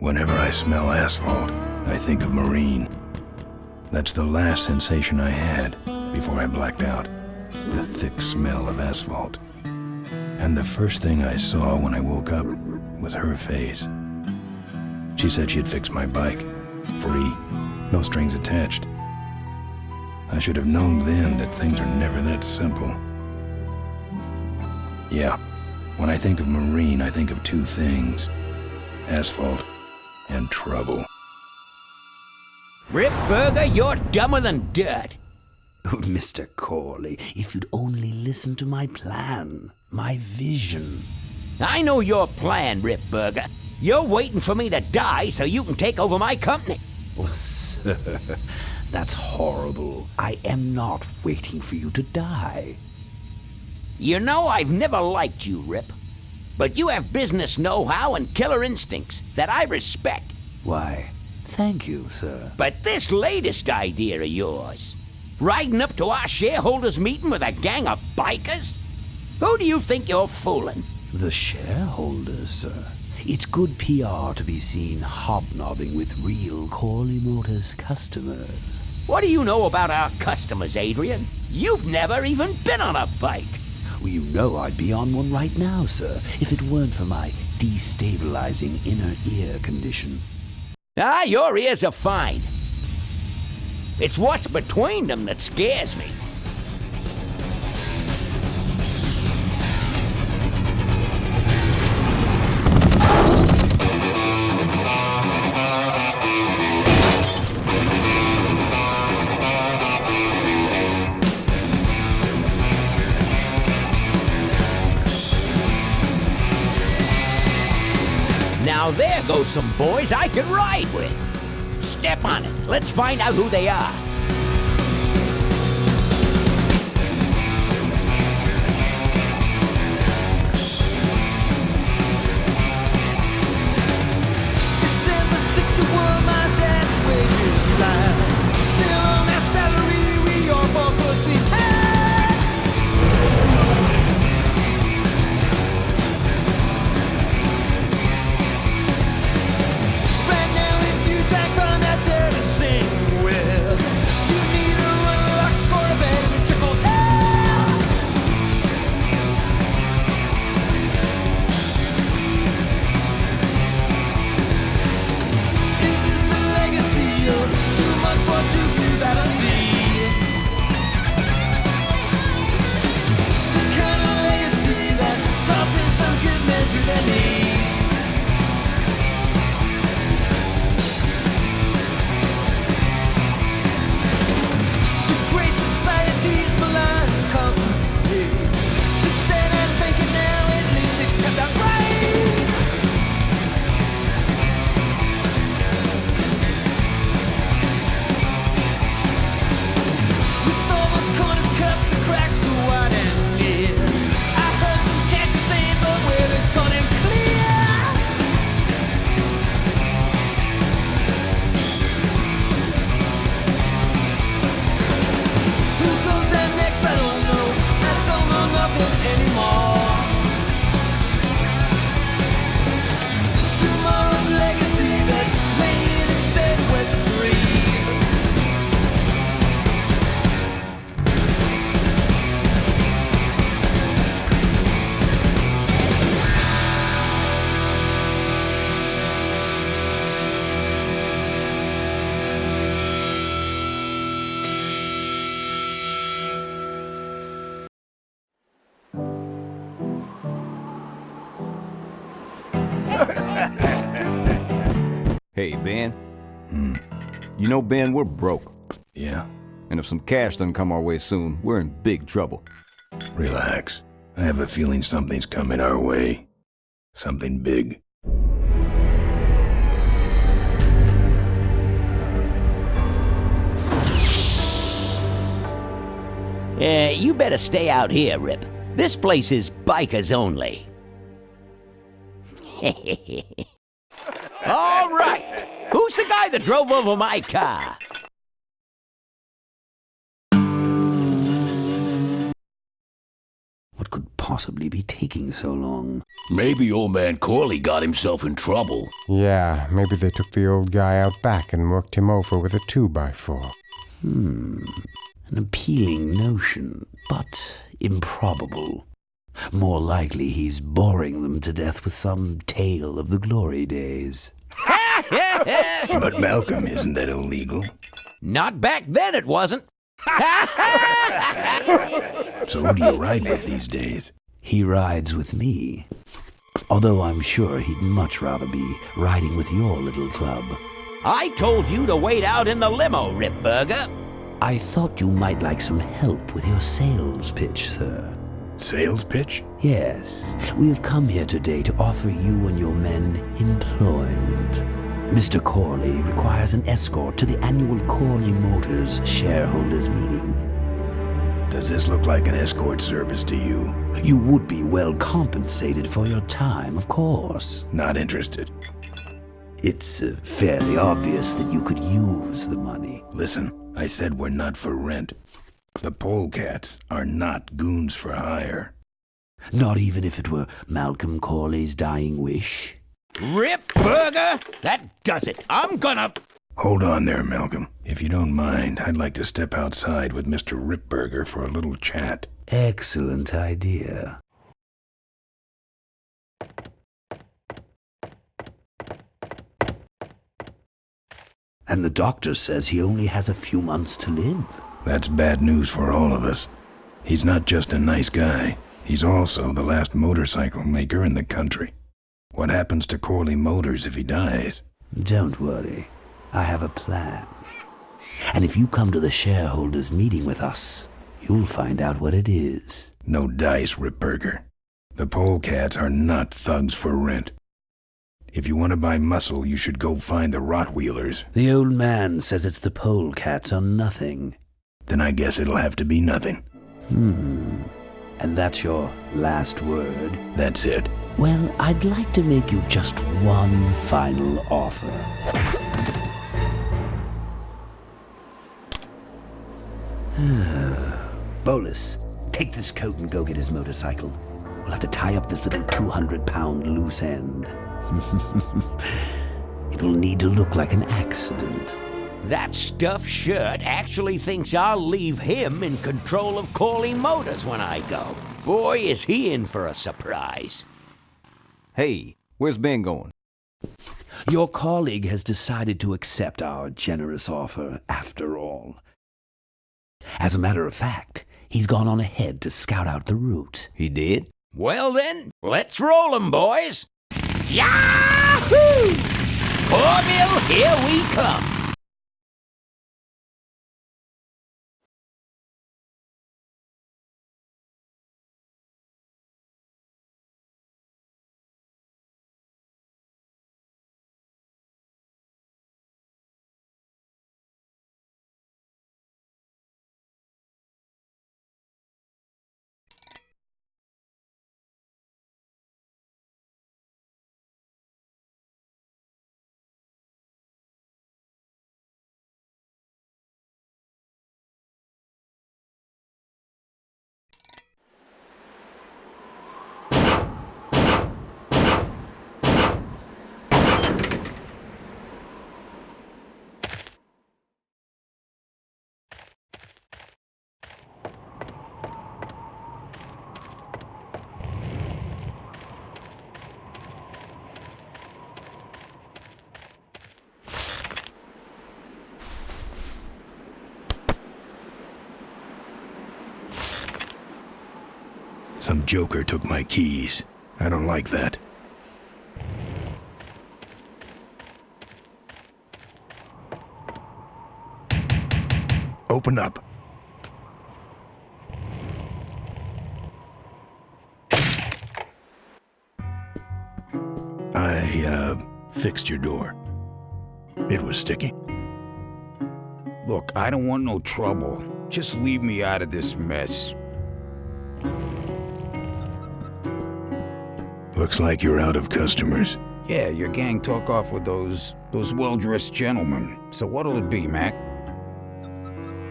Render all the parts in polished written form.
Whenever I smell asphalt, I think of Marine. That's the last sensation I had before I blacked out. The thick smell of asphalt. And the first thing I saw when I woke up was her face. She said she'd fix my bike. Free. No strings attached. I should have known then that things are never that simple. Yeah, when I think of Marine, I think of two things. Asphalt and trouble. Rip Burger, you're dumber than dirt. Oh, Mr. Corley, if you'd only listen to my plan, my vision. I know your plan, Rip Burger. You're waiting for me to die so you can take over my company. Oh, sir, that's horrible. I am not waiting for you to die. You know I've never liked you, Rip. But you have business know-how and killer instincts that I respect. Why, thank you, sir. But this latest idea of yours, riding up to our shareholders' meeting with a gang of bikers? Who do you think you're fooling? The shareholders, sir. It's good PR to be seen hobnobbing with real Corley Motors customers. What do you know about our customers, Adrian? You've never even been on a bike. Well, you know I'd be on one right now, sir, if it weren't for my destabilizing inner ear condition. Ah, your ears are fine. It's what's between them that scares me. Now there goes some boys I could ride with. Step on it. Let's find out who they are. December 61, my dad's wages line. Still on that salary, we are for pussy time. Right now, if you jack on that there to sing with, you need a run rock score a bed and a trickle tail. Is this the legacy of too much for too few that I see? The kind of legacy that's tossing some good men to their knees. The great society's blind constantly. Sit there and fake it now, at least it got that right. With all those corners cut, the cracks go wide and near. I heard some cats saying, but where it's gone and clear. Who goes down next? I don't know. I don't know nothing anymore. Tomorrow's legacy that's laying instead with greed. Hey, Ben. You know, Ben, we're broke. Yeah? And if some cash doesn't come our way soon, we're in big trouble. Relax. I have a feeling something's coming our way. Something big. You better stay out here, Rip. This place is bikers only. All right. Who's the guy that drove over my car? What could possibly be taking so long? Maybe old man Corley got himself in trouble. Yeah, maybe they took the old guy out back and worked him over with a 2x4. An appealing notion, but improbable. More likely he's boring them to death with some tale of the glory days. But Malcolm, isn't that illegal? Not back then, it wasn't. So who do you ride with these days? He rides with me. Although I'm sure he'd much rather be riding with your little club. I told you to wait out in the limo, Ripburger. I thought you might like some help with your sales pitch, sir. Sales pitch? Yes, we have come here today to offer you and your men employment. Mr. Corley requires an escort to the annual Corley Motors shareholders meeting. Does this look like an escort service to you? You would be well compensated for your time, of course. Not interested. It's fairly obvious that you could use the money. Listen, I said we're not for rent. The polecats are not goons for hire. Not even if it were Malcolm Corley's dying wish? Ripburger, that does it. I'm gonna... Hold on there, Malcolm. If you don't mind, I'd like to step outside with Mr. Ripburger for a little chat. Excellent idea. And the doctor says he only has a few months to live. That's bad news for all of us. He's not just a nice guy. He's also the last motorcycle maker in the country. What happens to Corley Motors if he dies? Don't worry. I have a plan. And if you come to the shareholders' meeting with us, you'll find out what it is. No dice, Ripburger. The polecats are not thugs for rent. If you want to buy muscle, you should go find the Rottweilers. The old man says it's the polecats or nothing. Then I guess it'll have to be nothing. And that's your last word? That's it. Well, I'd like to make you just one final offer. Bolus, take this coat and go get his motorcycle. We'll have to tie up this little 200-pound loose end. It will need to look like an accident. That stuffed shirt actually thinks I'll leave him in control of Corley Motors when I go. Boy, is he in for a surprise. Hey, where's Ben going? Your colleague has decided to accept our generous offer after all. As a matter of fact, he's gone on ahead to scout out the route. He did? Well then, let's roll 'em, boys. Yahoo! Corville, here we come. Some joker took my keys. I don't like that. Open up. I fixed your door. It was sticky. Look, I don't want no trouble. Just leave me out of this mess. Looks like you're out of customers. Yeah, your gang took off with those well-dressed gentlemen. So what'll it be, Mac?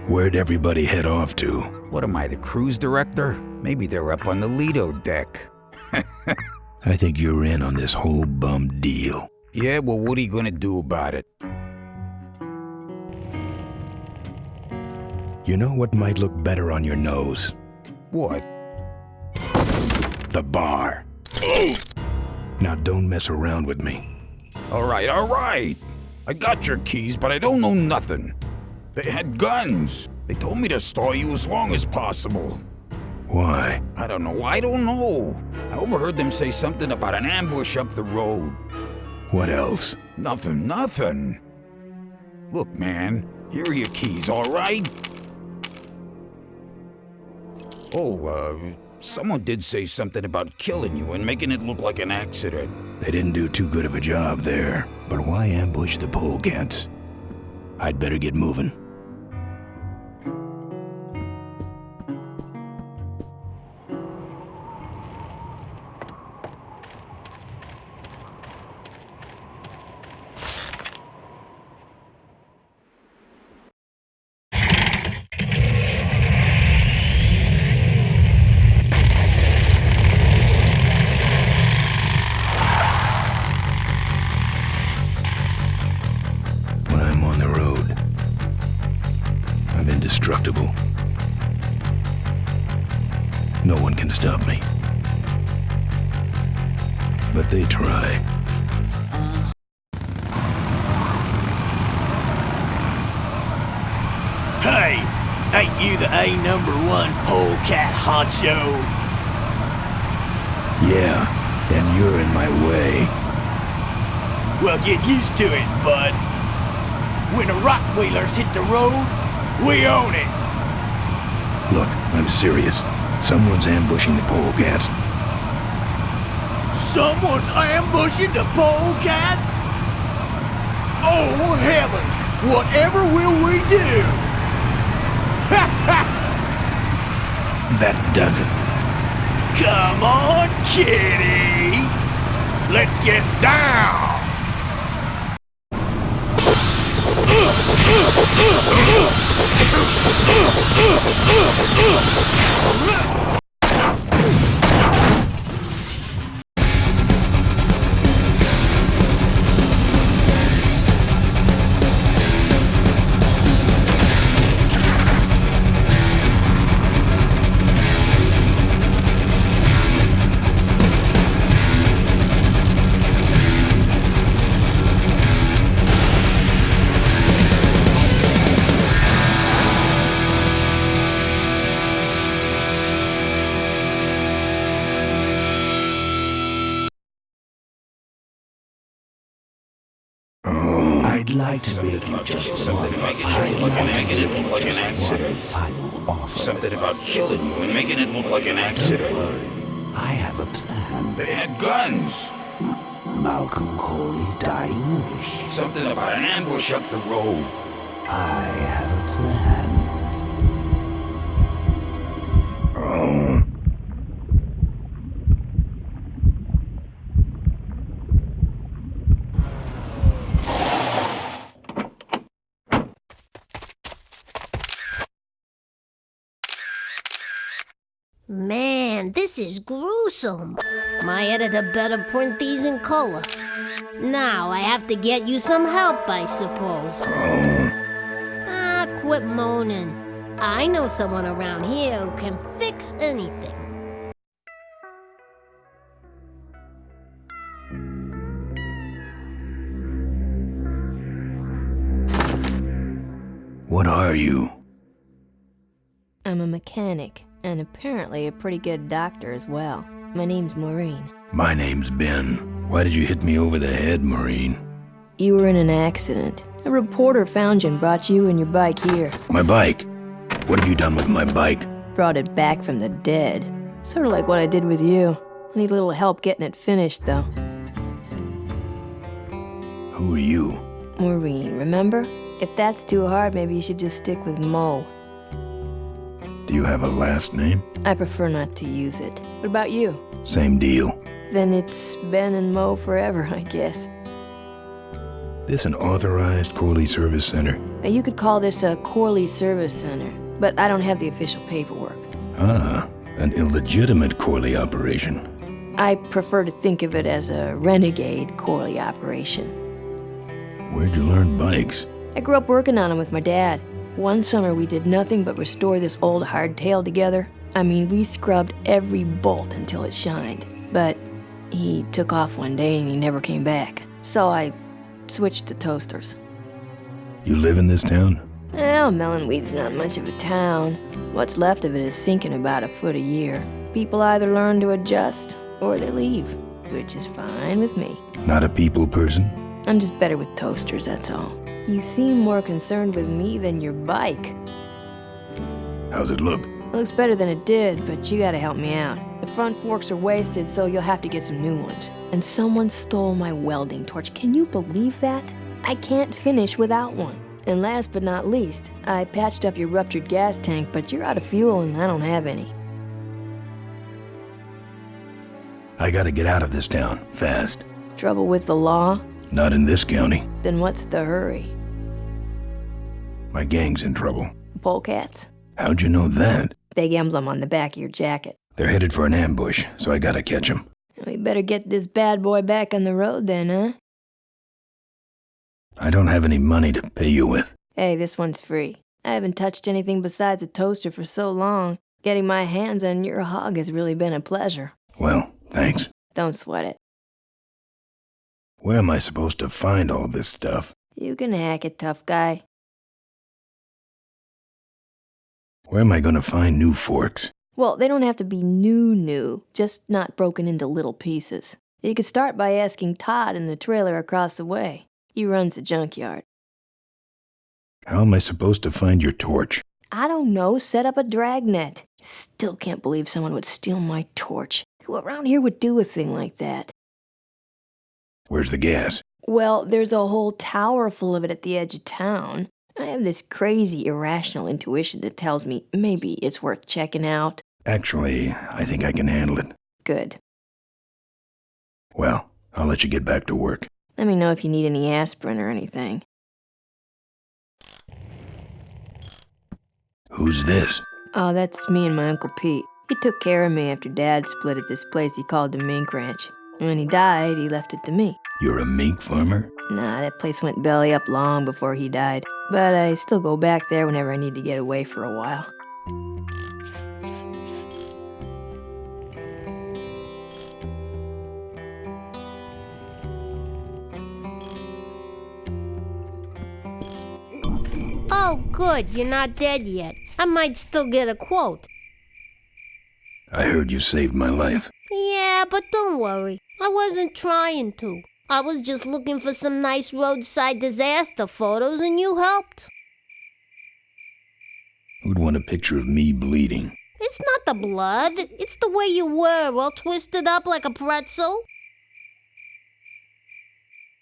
Where'd everybody head off to? What am I, the cruise director? Maybe they're up on the Lido deck. I think you're in on this whole bum deal. Yeah, well, what are you gonna do about it? You know what might look better on your nose? What? The bar. Now don't mess around with me. All right. I got your keys, but I don't know nothing. They had guns. They told me to stall you as long as possible. Why? I don't know. I overheard them say something about an ambush up the road. What else? Nothing. Look, man, here are your keys, all right? Oh, someone did say something about killing you and making it look like an accident. They didn't do too good of a job there. But why ambush the polecats? I'd better get moving. Indestructible. No one can stop me. But they try. Hey, ain't you the A#1 polecat honcho? Yeah, and you're in my way. Well, get used to it, bud. When the rock wheelers hit the road, we own it! Look, I'm serious. Someone's ambushing the polecats. Someone's ambushing the polecats? Oh, heavens! Whatever will we do? That does it. Come on, kitty! Let's get down! I'd like to make you just one final offer. Something about killing you and making it look like an accident. I have a plan. They had guns. Malcolm Corley's dying wish. Something about an ambush up the road. I have a plan. Man, this is gruesome. My editor better print these in color. Now I have to get you some help, I suppose. Quit moaning. I know someone around here who can fix anything. What are you? I'm a mechanic, and apparently a pretty good doctor as well. My name's Maureen. My name's Ben. Why did you hit me over the head, Maureen? You were in an accident. A reporter found you and brought you and your bike here. My bike? What have you done with my bike? Brought it back from the dead. Sort of like what I did with you. I need a little help getting it finished, though. Who are you? Maureen, remember? If that's too hard, maybe you should just stick with Mo. Do you have a last name? I prefer not to use it. What about you? Same deal. Then it's Ben and Mo forever, I guess. This an authorized Corley Service Center? Now, you could call this a Corley Service Center, but I don't have the official paperwork. Ah, An illegitimate Corley operation. I prefer to think of it as a renegade Corley operation. Where'd you learn bikes? I grew up working on them with my dad. One summer we did nothing but restore this old hardtail together. I mean, we scrubbed every bolt until it shined. But he took off one day and he never came back. So I switched to toasters. You live in this town? Well, Melonweed's not much of a town. What's left of it is sinking about a foot a year. People either learn to adjust or they leave, which is fine with me. Not a people person? I'm just better with toasters, that's all. You seem more concerned with me than your bike. How's it look? It looks better than it did, but you gotta help me out. The front forks are wasted, so you'll have to get some new ones. And someone stole my welding torch. Can you believe that? I can't finish without one. And last but not least, I patched up your ruptured gas tank, but you're out of fuel and I don't have any. I gotta get out of this town, fast. Trouble with the law? Not in this county. Then what's the hurry? My gang's in trouble. The polecats? How'd you know that? Big emblem on the back of your jacket. They're headed for an ambush, so I gotta catch them. We better get this bad boy back on the road then, huh? I don't have any money to pay you with. Hey, this one's free. I haven't touched anything besides a toaster for so long. Getting my hands on your hog has really been a pleasure. Well, thanks. Don't sweat it. Where am I supposed to find all this stuff? You can hack it, tough guy. Where am I gonna find new forks? Well, they don't have to be new, just not broken into little pieces. You could start by asking Todd in the trailer across the way. He runs the junkyard. How am I supposed to find your torch? I don't know, set up a dragnet. Still can't believe someone would steal my torch. Who around here would do a thing like that? Where's the gas? Well, there's a whole tower full of it at the edge of town. I have this crazy, irrational intuition that tells me maybe it's worth checking out. Actually, I think I can handle it. Good. Well, I'll let you get back to work. Let me know if you need any aspirin or anything. Who's this? Oh, that's me and my Uncle Pete. He took care of me after Dad split at this place he called the Mink Ranch. When he died, he left it to me. You're a mink farmer? Nah, that place went belly up long before he died. But I still go back there whenever I need to get away for a while. Oh, good, you're not dead yet. I might still get a quote. I heard you saved my life. Yeah, but don't worry. I wasn't trying to. I was just looking for some nice roadside disaster photos and you helped. Who'd want a picture of me bleeding? It's not the blood. It's the way you were, all twisted up like a pretzel.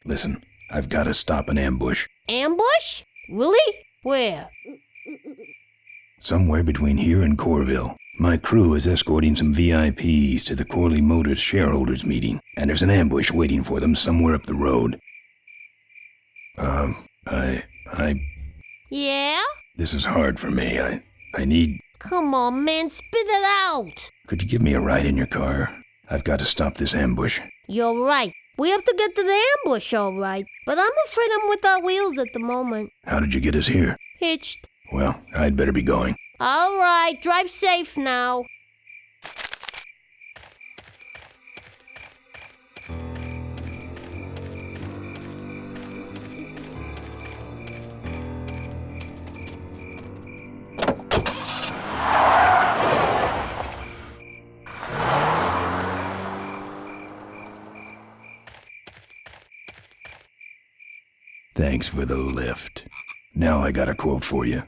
Listen, I've gotta stop an ambush. Ambush? Really? Where? Somewhere between here and Corville. My crew is escorting some VIPs to the Corley Motors shareholders meeting, and there's an ambush waiting for them somewhere up the road. Yeah? This is hard for me. I need... Come on, man, spit it out. Could you give me a ride in your car? I've got to stop this ambush. You're right. We have to get to the ambush, all right. But I'm afraid I'm without wheels at the moment. How did you get us here? Hitched. Well, I'd better be going. All right, drive safe now. Thanks for the lift. Now I got a quote for you.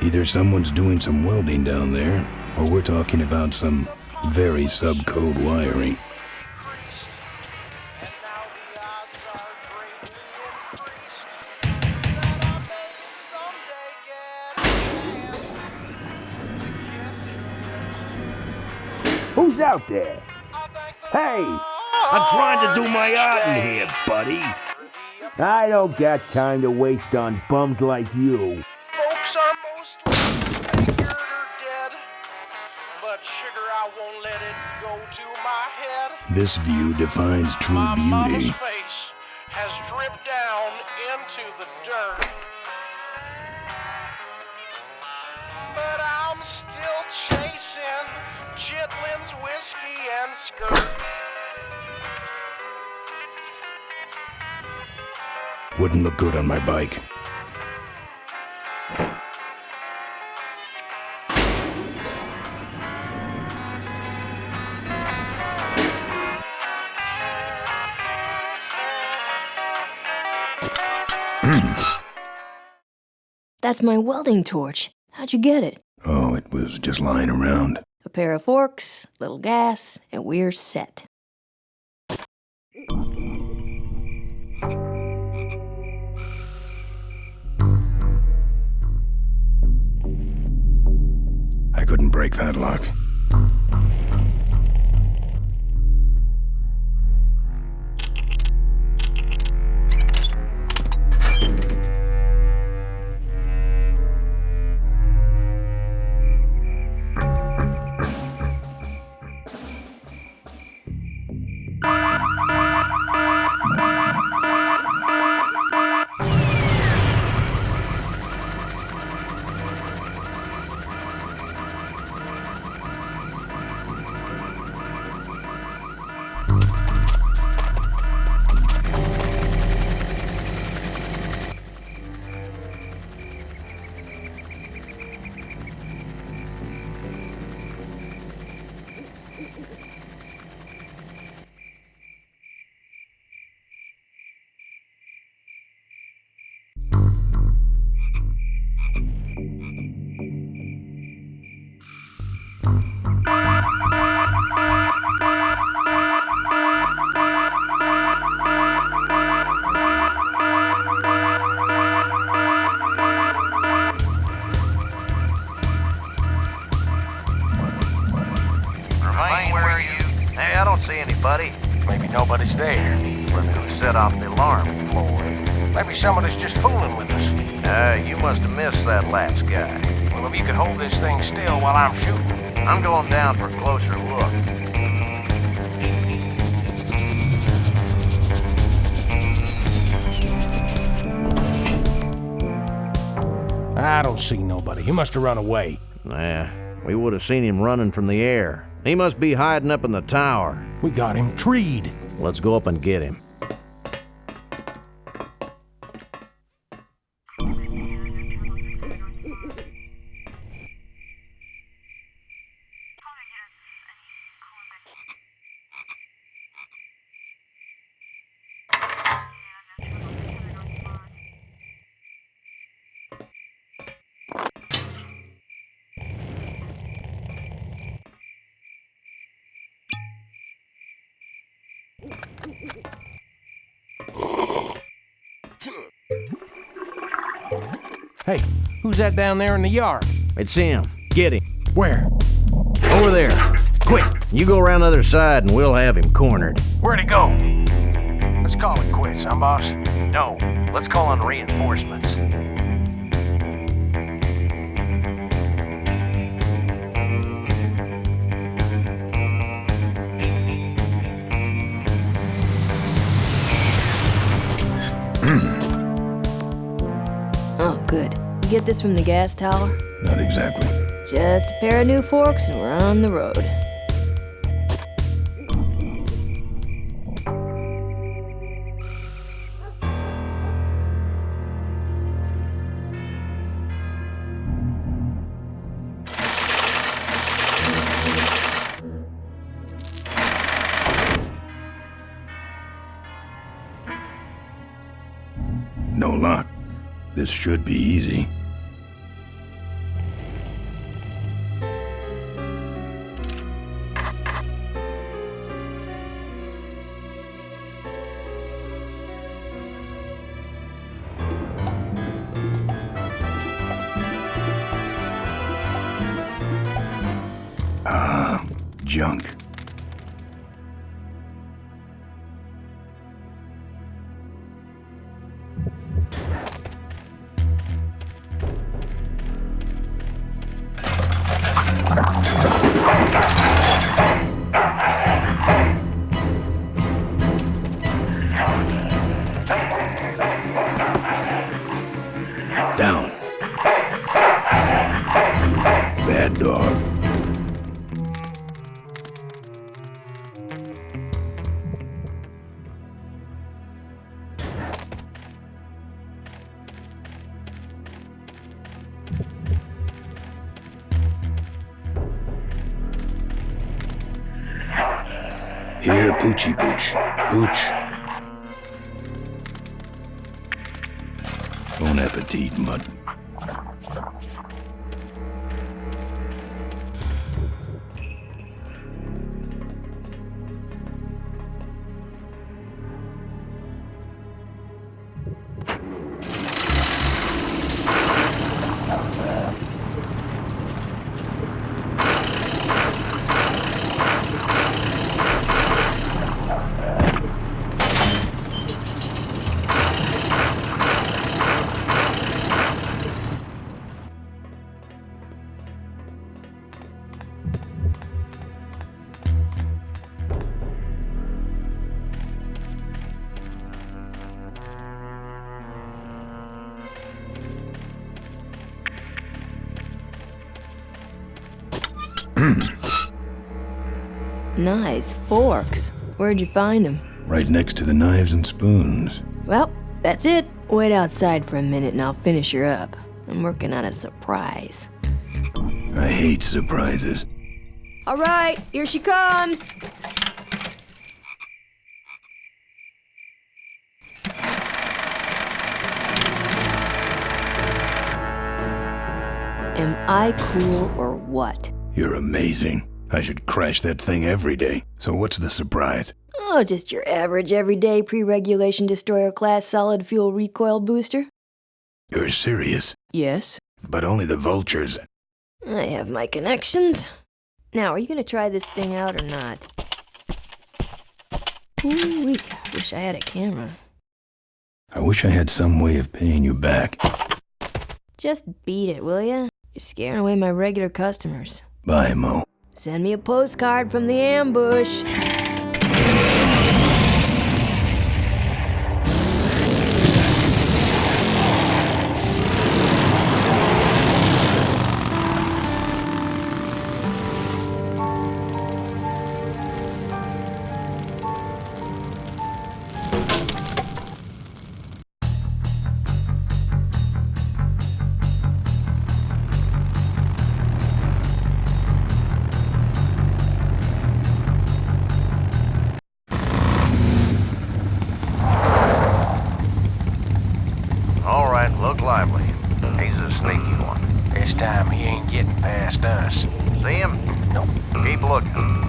Either someone's doing some welding down there, or we're talking about some very sub-code wiring. Who's out there? Hey! I'm trying to do my art in here, buddy. I don't got time to waste on bums like you. Folks are most figured or dead, but sugar, I won't let it go to my head. This view defines true My beauty. mama's face has dripped down into the dirt. But I'm still chasing Chitlin's whiskey and skirt. Wouldn't look good on my bike. That's my welding torch. How'd you get it? Oh, it was just lying around. A pair of forks, little gas, and we're set. I couldn't break that lock. Hey, I don't see anybody. Maybe nobody's there. Look who set off the alarm, Floyd. Maybe somebody's just fooling with us. You must have missed that last guy. Well, if you could hold this thing still while I'm shooting. I'm going down for a closer look. I don't see nobody. He must have run away. Nah, we would have seen him running from the air. He must be hiding up in the tower. We got him treed. Let's go up and get him. Hey, who's that down there in the yard? It's him. Get him. Where? Over there. Quick, you go around the other side and we'll have him cornered. Where'd he go? Let's call it quits, huh, boss? No, let's call on reinforcements. Oh, good. You get this from the gas tower? Not exactly. Just a pair of new forks and we're on the road. No lock. This should be easy. Junk. Down. Bad dog. Here, Poochie Pooch. Pooch. Bon appetit, mud. Nice forks. Where'd you find them? Right next to the knives and spoons. Well, that's it. Wait outside for a minute and I'll finish her up. I'm working on a surprise. I hate surprises. All right, here she comes. Am I cool or what? You're amazing. I should crash that thing every day. So what's the surprise? Oh, just your average everyday pre-regulation destroyer class solid fuel recoil booster. You're serious? Yes. But only the vultures. I have my connections. Now, are you gonna try this thing out or not? Ooh-wee, wish I had a camera. I wish I had some way of paying you back. Just beat it, will ya? You're scaring away my regular customers. Bye, Mo. Send me a postcard from the ambush. Look lively. He's a sneaky one. This time he ain't getting past us. See him? Nope. Keep looking.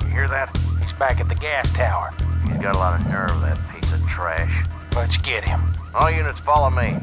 You hear that? He's back at the gas tower. He's got a lot of nerve, that piece of trash. Let's get him. All units follow me.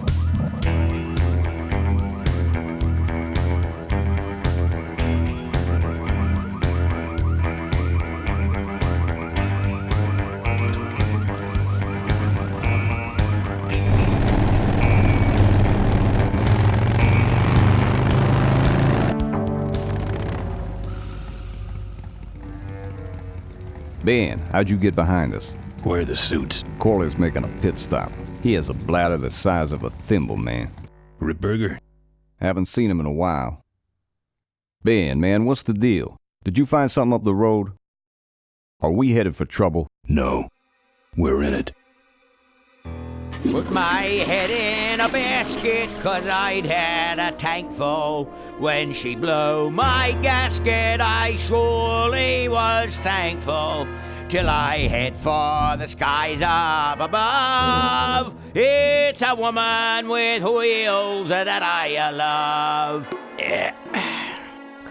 Ben, how'd you get behind us? Where are the suits? Corley's making a pit stop. He has a bladder the size of a thimble, man. Ripburger? Haven't seen him in a while. Ben, man, what's the deal? Did you find something up the road? Are we headed for trouble? No. We're in it. Put my head in a basket, 'cause I'd had a tank full. When she blew my gasket, I surely was thankful till I head for the skies up above. It's a woman with wheels that I love.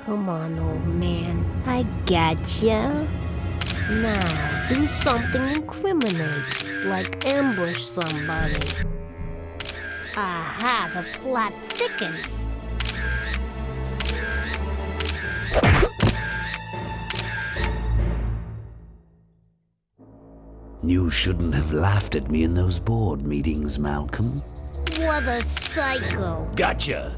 Come on, old man. I gotcha. Now, do something incriminating, like ambush somebody. Aha, the plot thickens. You shouldn't have laughed at me in those board meetings, Malcolm. What a psycho. Gotcha.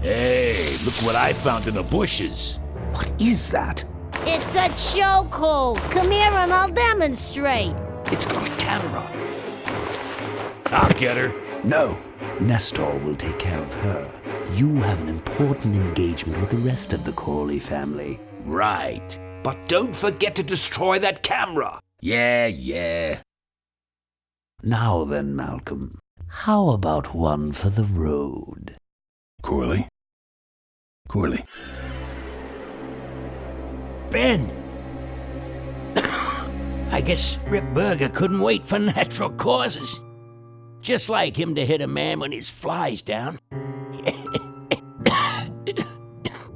Hey, look what I found in the bushes. What is that? It's a chokehold. Come here and I'll demonstrate. It's got a camera. I'll get her. No, Nestor will take care of her. You have an important engagement with the rest of the Corley family. Right. But don't forget to destroy that camera. Yeah. Now then, Malcolm, how about one for the road? Corley? Ben! I guess Rip Burger couldn't wait for natural causes. Just like him to hit a man when his fly's down.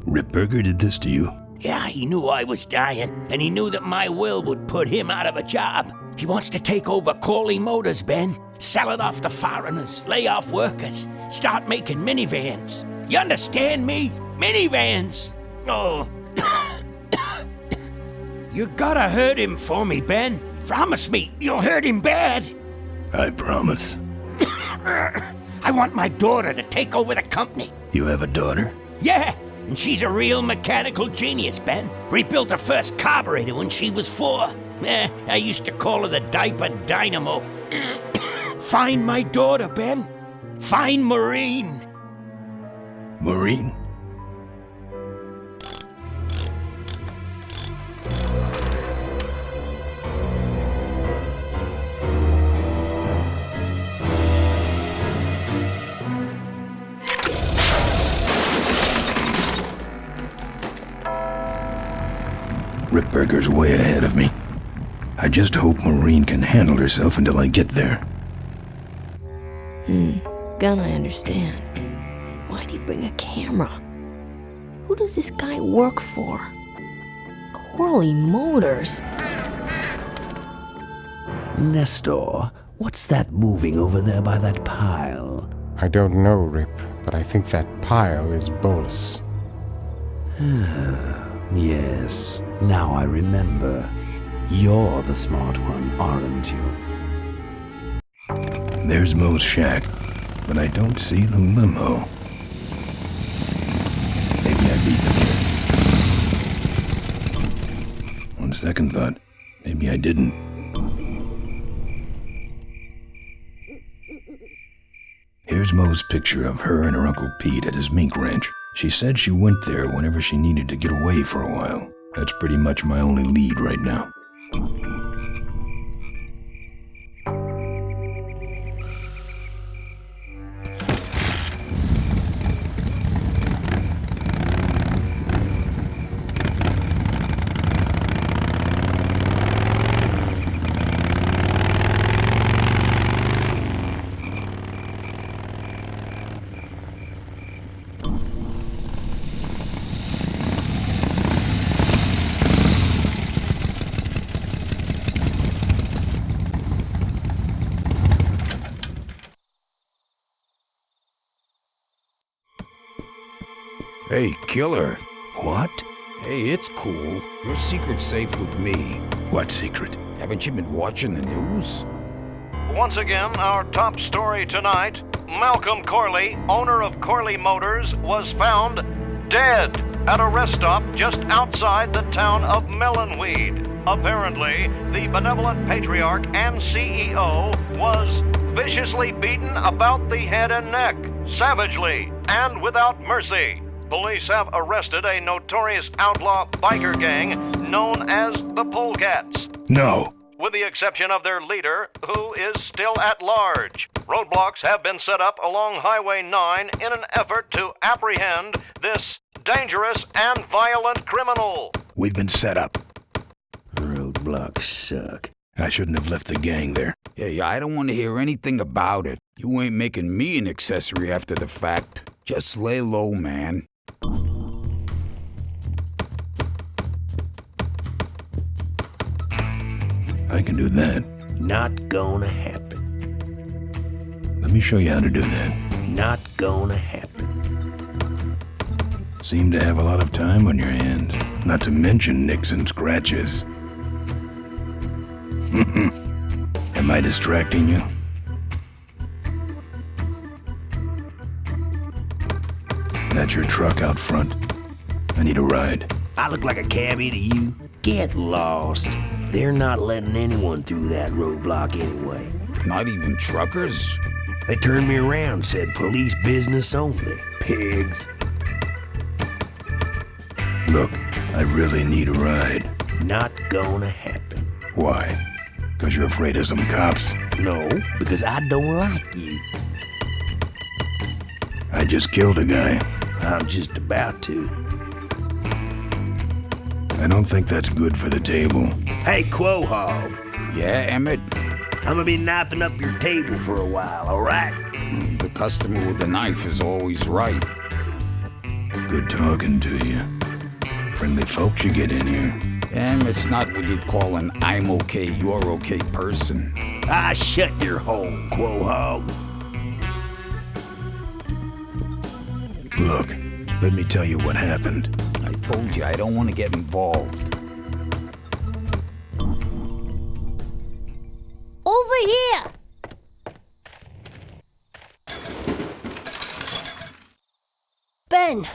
Rip Burger did this to you? Yeah, he knew I was dying, and he knew that my will would put him out of a job. He wants to take over Corley Motors, Ben. Sell it off to foreigners, lay off workers, start making minivans. You understand me? Minivans! Oh. You gotta hurt him for me, Ben. Promise me you'll hurt him bad. I promise. I want my daughter to take over the company. You have a daughter? Yeah, and she's a real mechanical genius, Ben. Rebuilt her first carburetor when she was 4. I used to call her the diaper dynamo. Find my daughter, Ben. Find Maureen. Maureen? Rip Burger's way ahead of me. I just hope Maureen can handle herself until I get there. Gun, I understand. Why'd he bring a camera? Who does this guy work for? Corley Motors. Nestor, what's that moving over there by that pile? I don't know, Rip, but I think that pile is Bolus. Yes, now I remember. You're the smart one, aren't you? There's Mo's shack, but I don't see the limo. Maybe I beat them here. On second thought, maybe I didn't. Here's Mo's picture of her and her Uncle Pete at his mink ranch. She said she went there whenever she needed to get away for a while. That's pretty much my only lead right now. Hey, killer. What? Hey, it's cool. Your secret's safe with me. What secret? Haven't you been watching the news? Once again, our top story tonight, Malcolm Corley, owner of Corley Motors, was found dead at a rest stop just outside the town of Melonweed. Apparently, the benevolent patriarch and CEO was viciously beaten about the head and neck, savagely and without mercy. Police have arrested a notorious outlaw biker gang known as the Polecats. No. With the exception of their leader, who is still at large. Roadblocks have been set up along Highway 9 in an effort to apprehend this dangerous and violent criminal. We've been set up. Roadblocks. roadblocks suck. I shouldn't have left the gang there. Hey, I don't want to hear anything about it. You ain't making me an accessory after the fact. Just lay low, man. I can do that. Not gonna happen. Let me show you how to do that. Not gonna happen. Seem to have a lot of time on your hands. Not to mention nicks and scratches. Am I distracting you? That's your truck out front. I need a ride. I look like a cabbie to you? Get lost. They're not letting anyone through that roadblock anyway. Not even truckers? They turned me around, said police business only. Pigs. Look, I really need a ride. Not gonna happen. Why? Because you're afraid of some cops? No, because I don't like you. I just killed a guy. I'm just about to. I don't think that's good for the table. Hey, Quahog. Yeah, Emmett? I'm gonna be knifing up your table for a while, alright? The customer with the knife is always right. Good talking to you. Friendly folks you get in here. Emmett's not what you'd call an I'm okay, you're okay person. Ah, shut your hole, Quahog. Look, let me tell you what happened. I told you I don't want to get involved. Over here! Ben,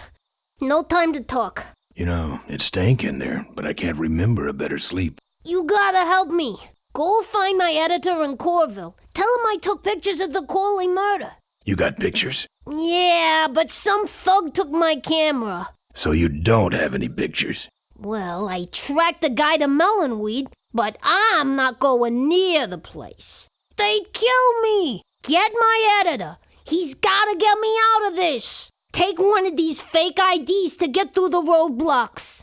no time to talk. You know, it stank in there, but I can't remember a better sleep. You gotta help me. Go find my editor in Corville. Tell him I took pictures of the Corley murder. You got pictures? Yeah, but some thug took my camera. So you don't have any pictures? Well, I tracked the guy to Melonweed, but I'm not going near the place. They'd kill me. Get my editor. He's gotta get me out of this. Take one of these fake IDs to get through the roadblocks.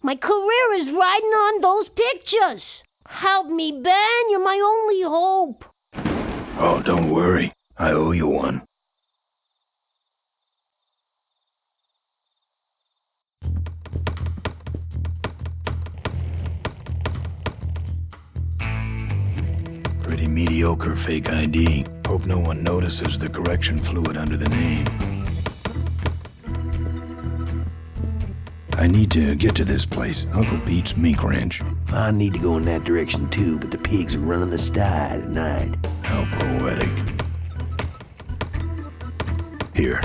My career is riding on those pictures. Help me, Ben. You're my only hope. Oh, don't worry. I owe you one. Pretty mediocre fake ID. Hope no one notices the correction fluid under the name. I need to get to this place, Uncle Pete's Meat Ranch. I need to go in that direction too, but the pigs are running the sty tonight. How poetic. Here.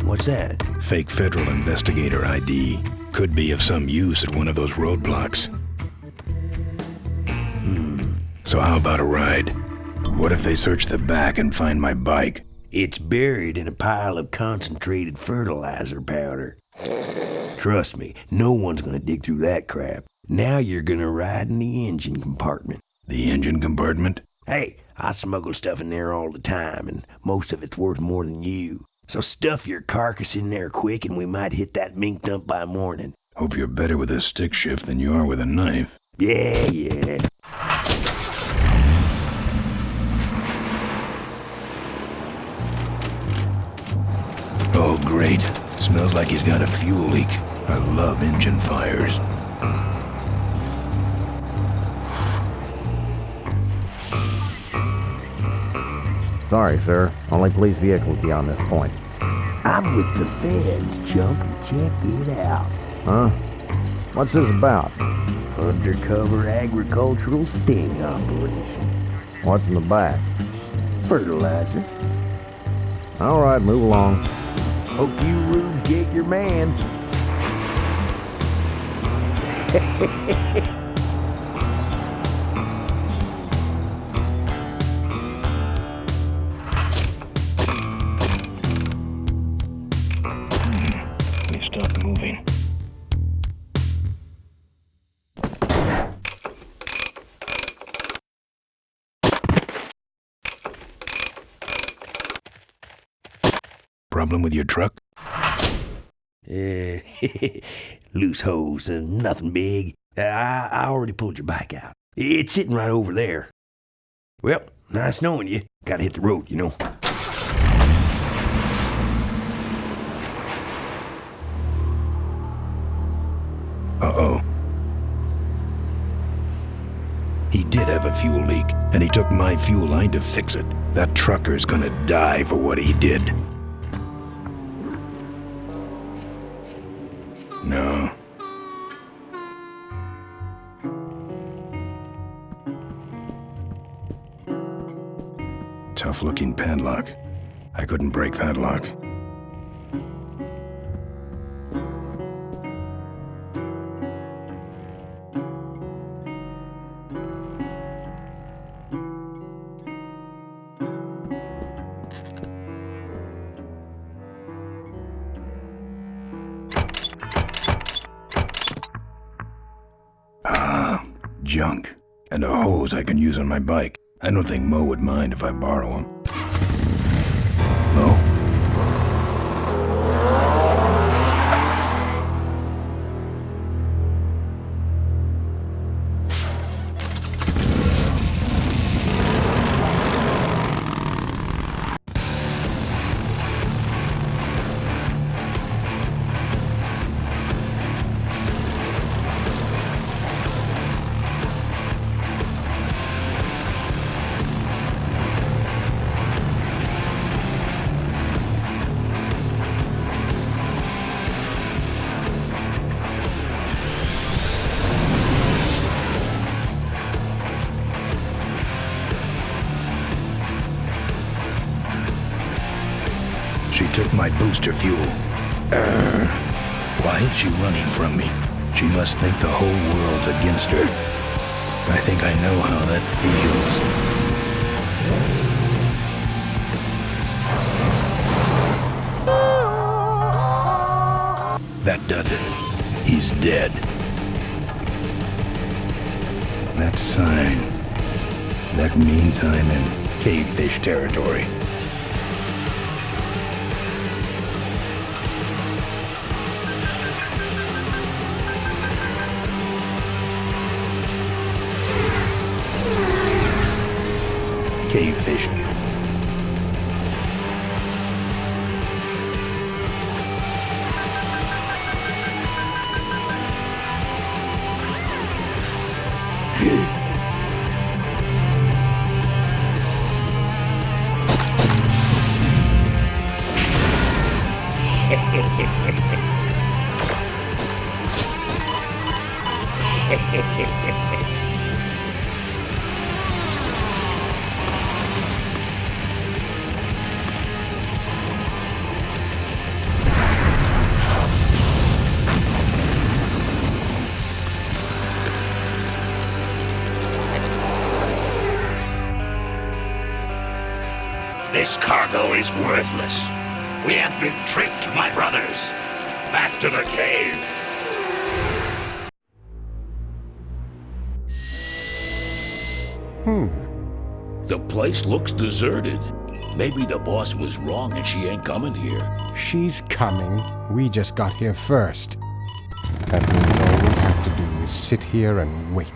What's that? Fake federal investigator ID. Could be of some use at one of those roadblocks. So how about a ride? What if they search the back and find my bike? It's buried in a pile of concentrated fertilizer powder. Trust me, no one's gonna dig through that crap. Now you're gonna ride in the engine compartment. The engine compartment? Hey, I smuggle stuff in there all the time, and most of it's worth more than you. So stuff your carcass in there quick, and we might hit that mink dump by morning. Hope you're better with a stick shift than you are with a knife. Yeah. Oh, great. Smells like he's got a fuel leak. I love engine fires. Sorry, sir. Only police vehicles beyond this point. I'm with the feds, Chump. Check it out. Huh? What's this about? Undercover agricultural sting operation. What's in the back? Fertilizer. All right, move along. Hope you rubes get your mans. They stopped moving. Problem with your truck? Loose hose, nothing big. I already pulled your bike out. It's sitting right over there. Well, nice knowing you. Gotta hit the road, you know. Uh-oh. He did have a fuel leak, and he took my fuel line to fix it. That trucker's gonna die for what he did. No. Tough-looking padlock. I couldn't break that lock. Junk. And a hose I can use on my bike. I don't think Mo would mind if I borrow him. Mo? She took my booster fuel. Why is she running from me? She must think the whole world's against her. I think I know how that feels. That does it. He's dead. That sign. That means I'm in cavefish territory. Cavefish. This cargo is worthless. We have been tricked, my brothers. Back to the cave. The place looks deserted. Maybe the boss was wrong and she ain't coming here. She's coming. We just got here first. That means all we have to do is sit here and wait.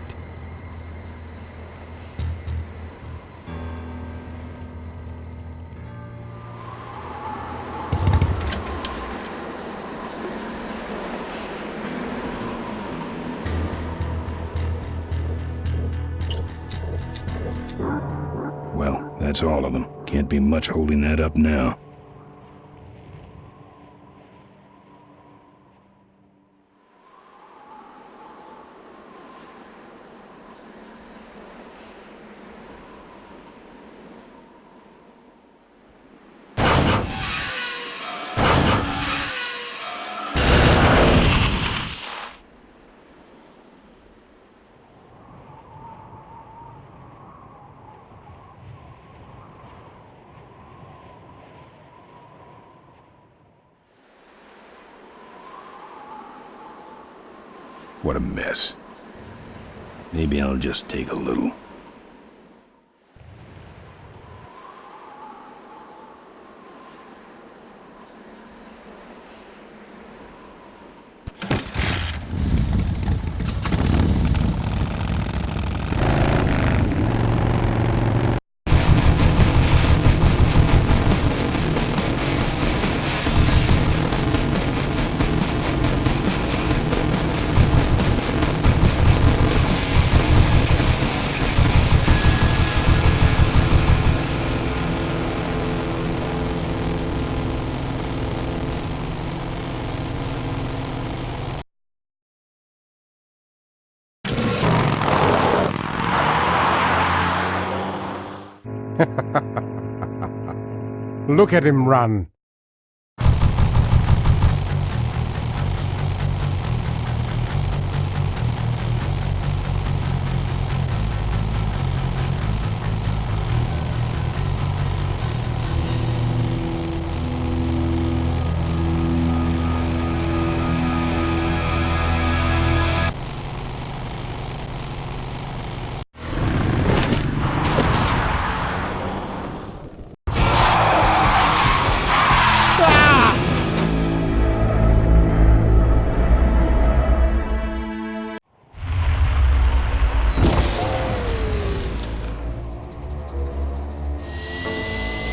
Well, that's all of them. Can't be much holding that up now. What a mess. Maybe I'll just take a little. Look at him run.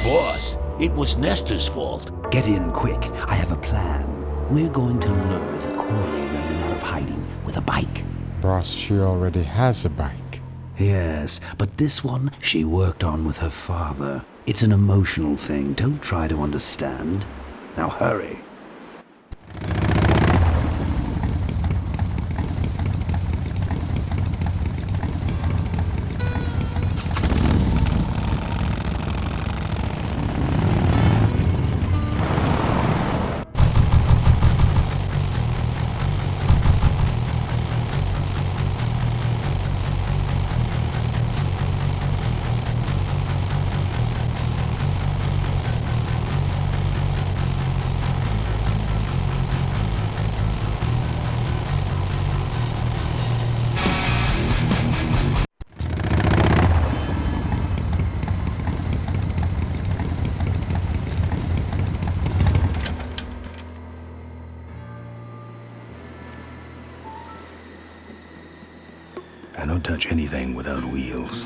Boss, it was Nestor's fault. Get in quick. I have a plan. We're going to lure the Corley remnant out of hiding with a bike. Boss, she already has a bike. Yes, but this one she worked on with her father. It's an emotional thing. Don't try to understand. Now hurry. I don't touch anything without wheels.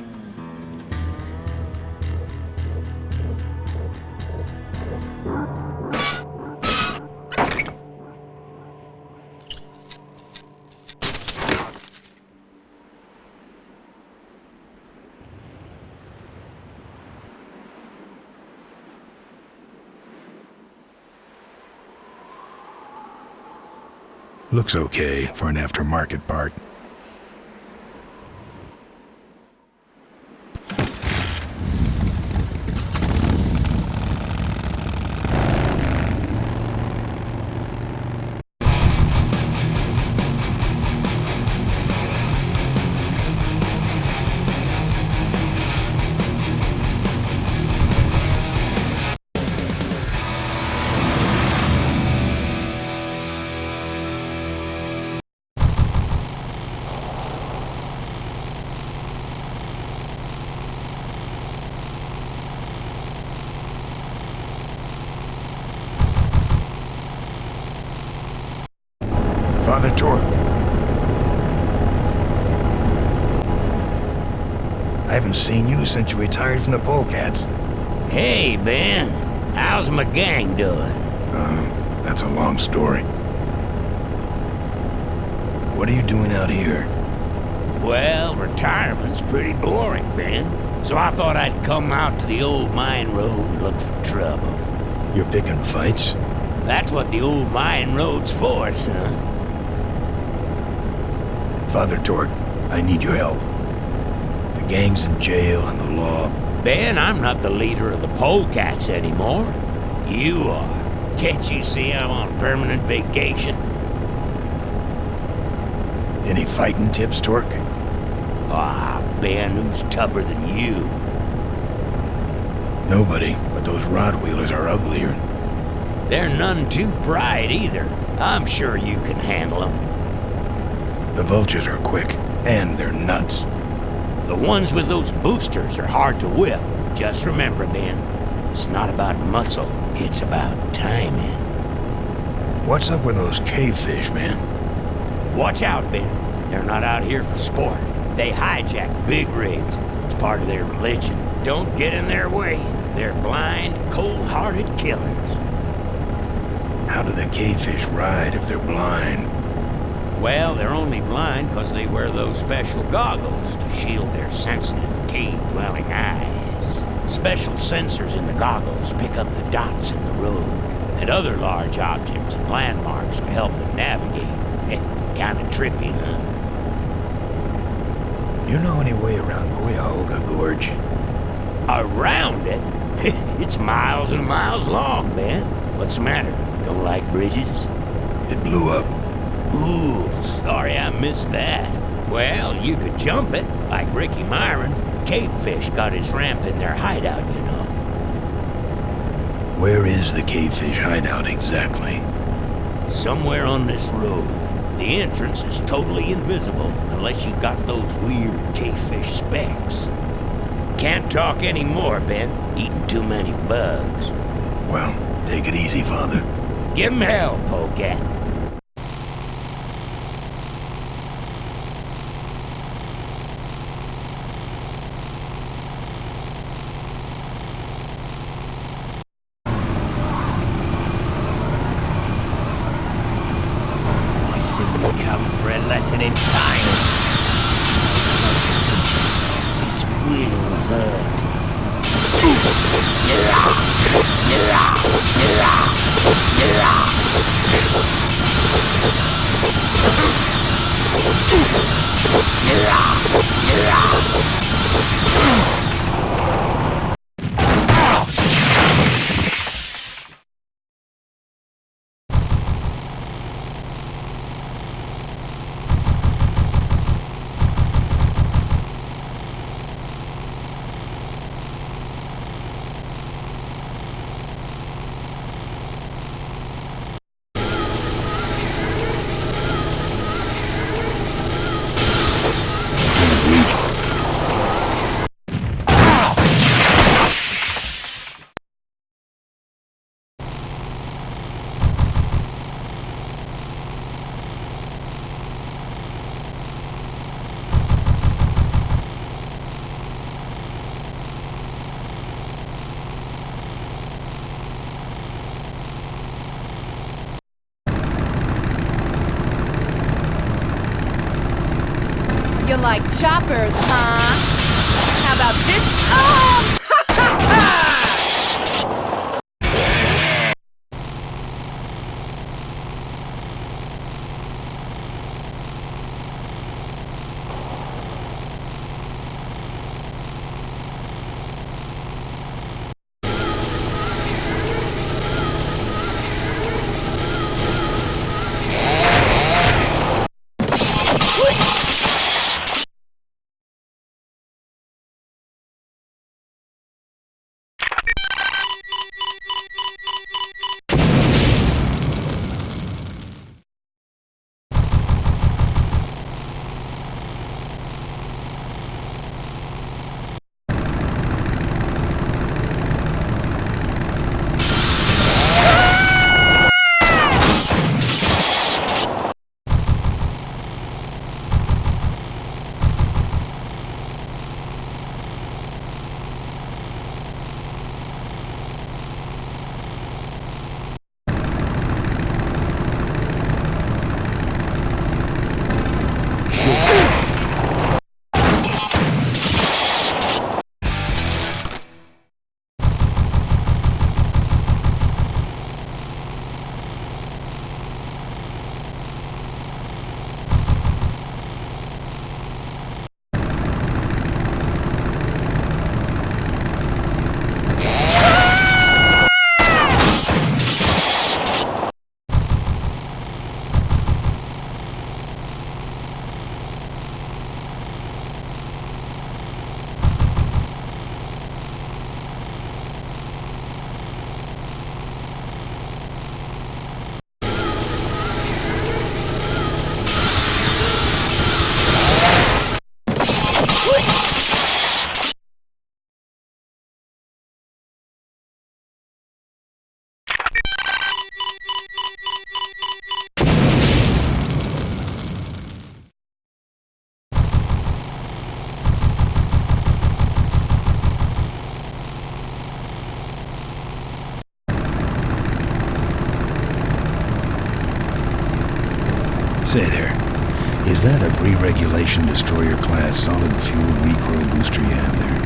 Looks okay for an aftermarket part. Father Torque. I haven't seen you since you retired from the Polecats. Hey, Ben. How's my gang doing? That's a long story. What are you doing out here? Well, retirement's pretty boring, Ben. So I thought I'd come out to the old mine road and look for trouble. You're picking fights? That's what the old mine road's for, son. Father Torque, I need your help. The gang's in jail and the law. Ben, I'm not the leader of the Polecats anymore. You are. Can't you see I'm on permanent vacation? Any fighting tips, Torque? Ah, Ben, who's tougher than you? Nobody, but those rod-wheelers are uglier. They're none too bright either. I'm sure you can handle them. The vultures are quick, and they're nuts. The ones with those boosters are hard to whip. Just remember, Ben, it's not about muscle, it's about timing. What's up with those cavefish, man? Watch out, Ben. They're not out here for sport. They hijack big rigs. It's part of their religion. Don't get in their way. They're blind, cold-hearted killers. How do the cavefish ride if they're blind? Well, they're only blind because they wear those special goggles to shield their sensitive, cave-dwelling eyes. Special sensors in the goggles pick up the dots in the road and other large objects and landmarks to help them navigate. Kinda trippy, huh? You know any way around Cuyahoga Gorge? Around it? It's miles and miles long, Ben. What's the matter? Don't like bridges? It blew up. Ooh, sorry I missed that. Well, you could jump it, like Ricky Myron. Cavefish got his ramp in their hideout, you know. Where is the cavefish hideout exactly? Somewhere on this road. The entrance is totally invisible unless you got those weird cavefish specs. Can't talk anymore, Ben. Eating too many bugs. Well, take it easy, Father. Give him hell, Polecat. I see you come for a lesson in kind. This will hurt. You like choppers, huh? How about this? Oh! Ha ha ha! Say there, is that a pre-regulation destroyer class solid fuel recoil booster you have there?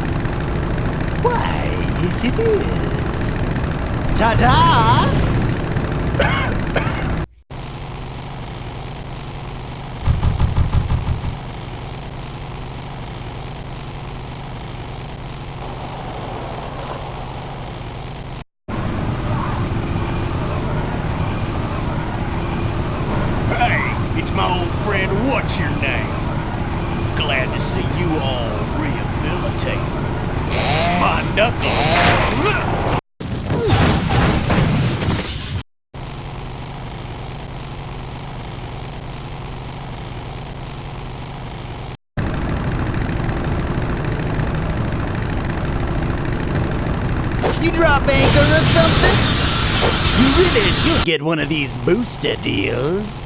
Why, yes it is. Ta-da! And what's your name? Glad to see you all rehabilitated. My knuckles. You drop anchor or something? You really should get one of these booster deals.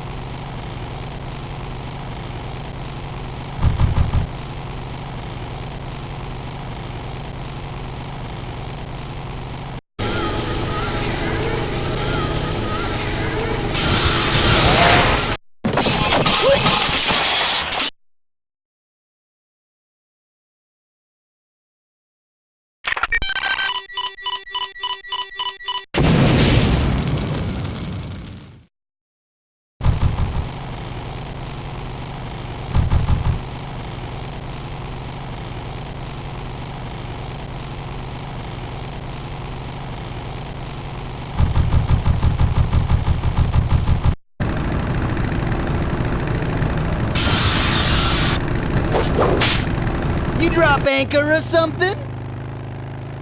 You drop anchor or something?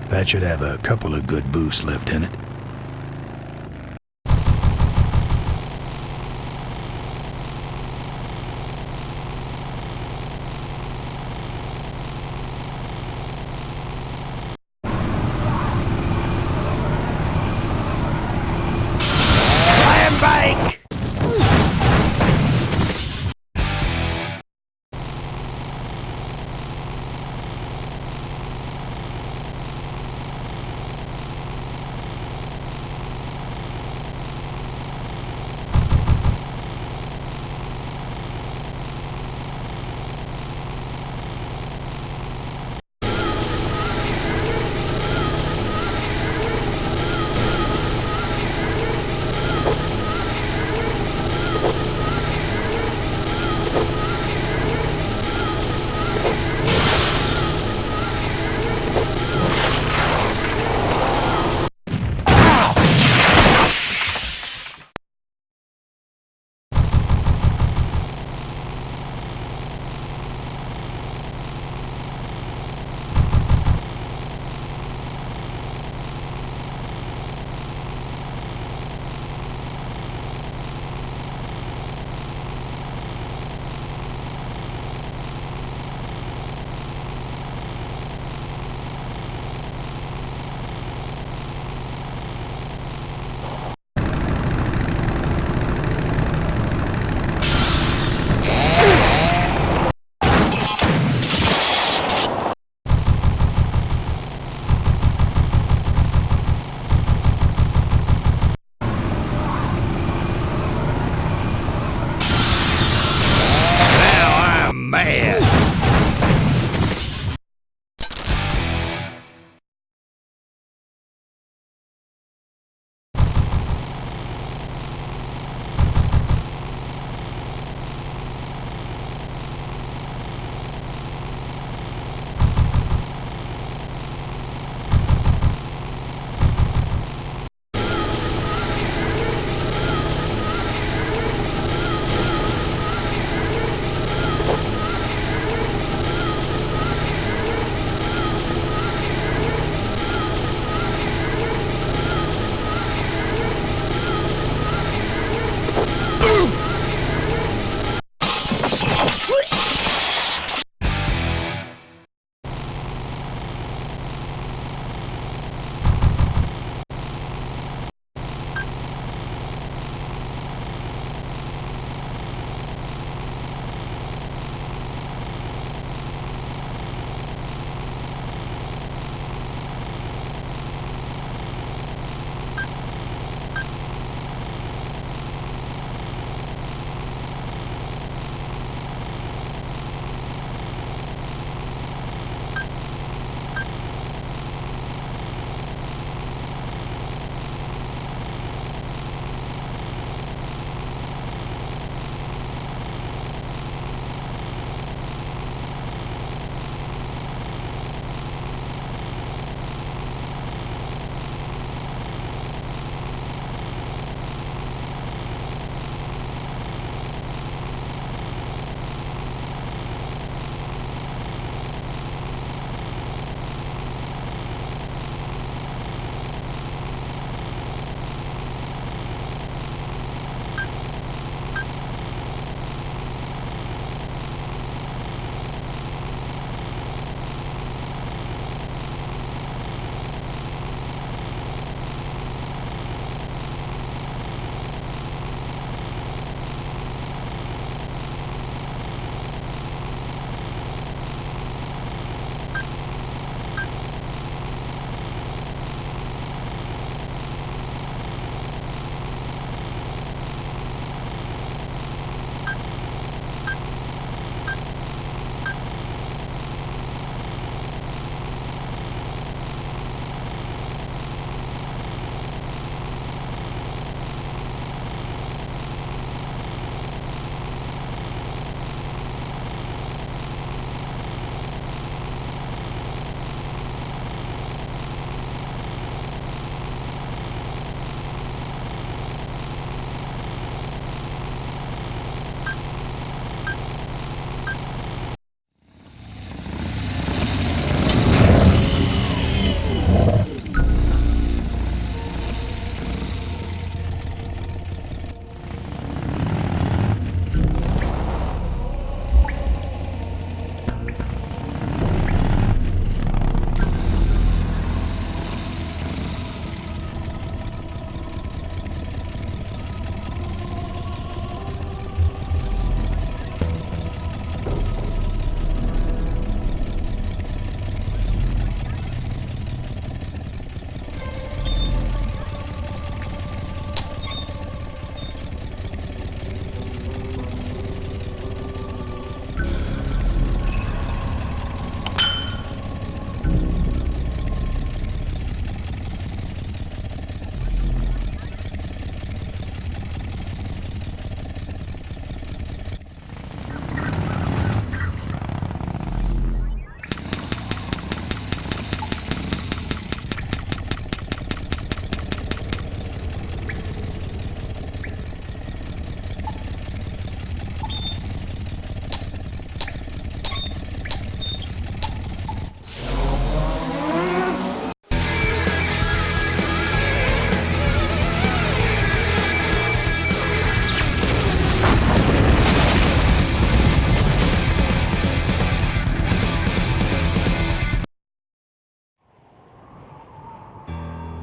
That should have a couple of good boosts left in it. Bike! Man!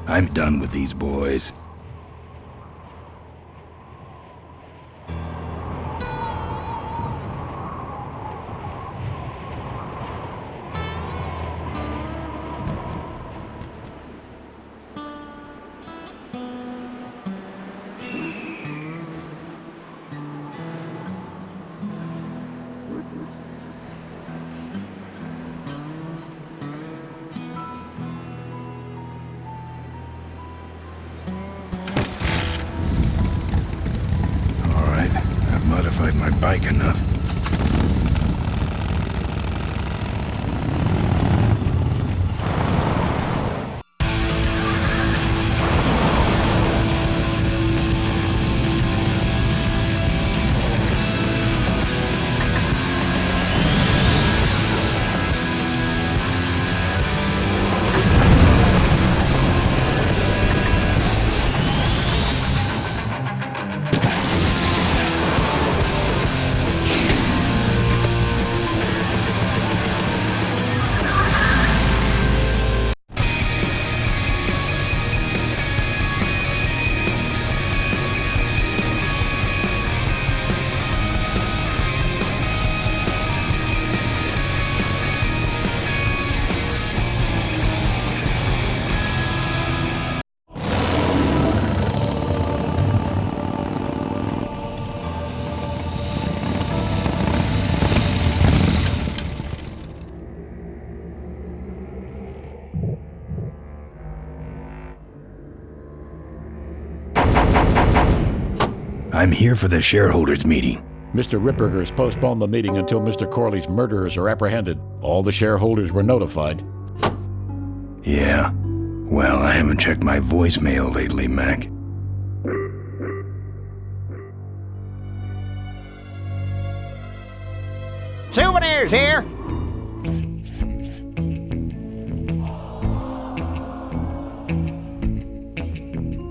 I'm done with these boys. I've modified my bike enough. I'm here for the shareholders meeting. Mr. Ripperger's postponed the meeting until Mr. Corley's murderers are apprehended. All the shareholders were notified. Yeah. Well, I haven't checked my voicemail lately, Mac. Souvenirs here!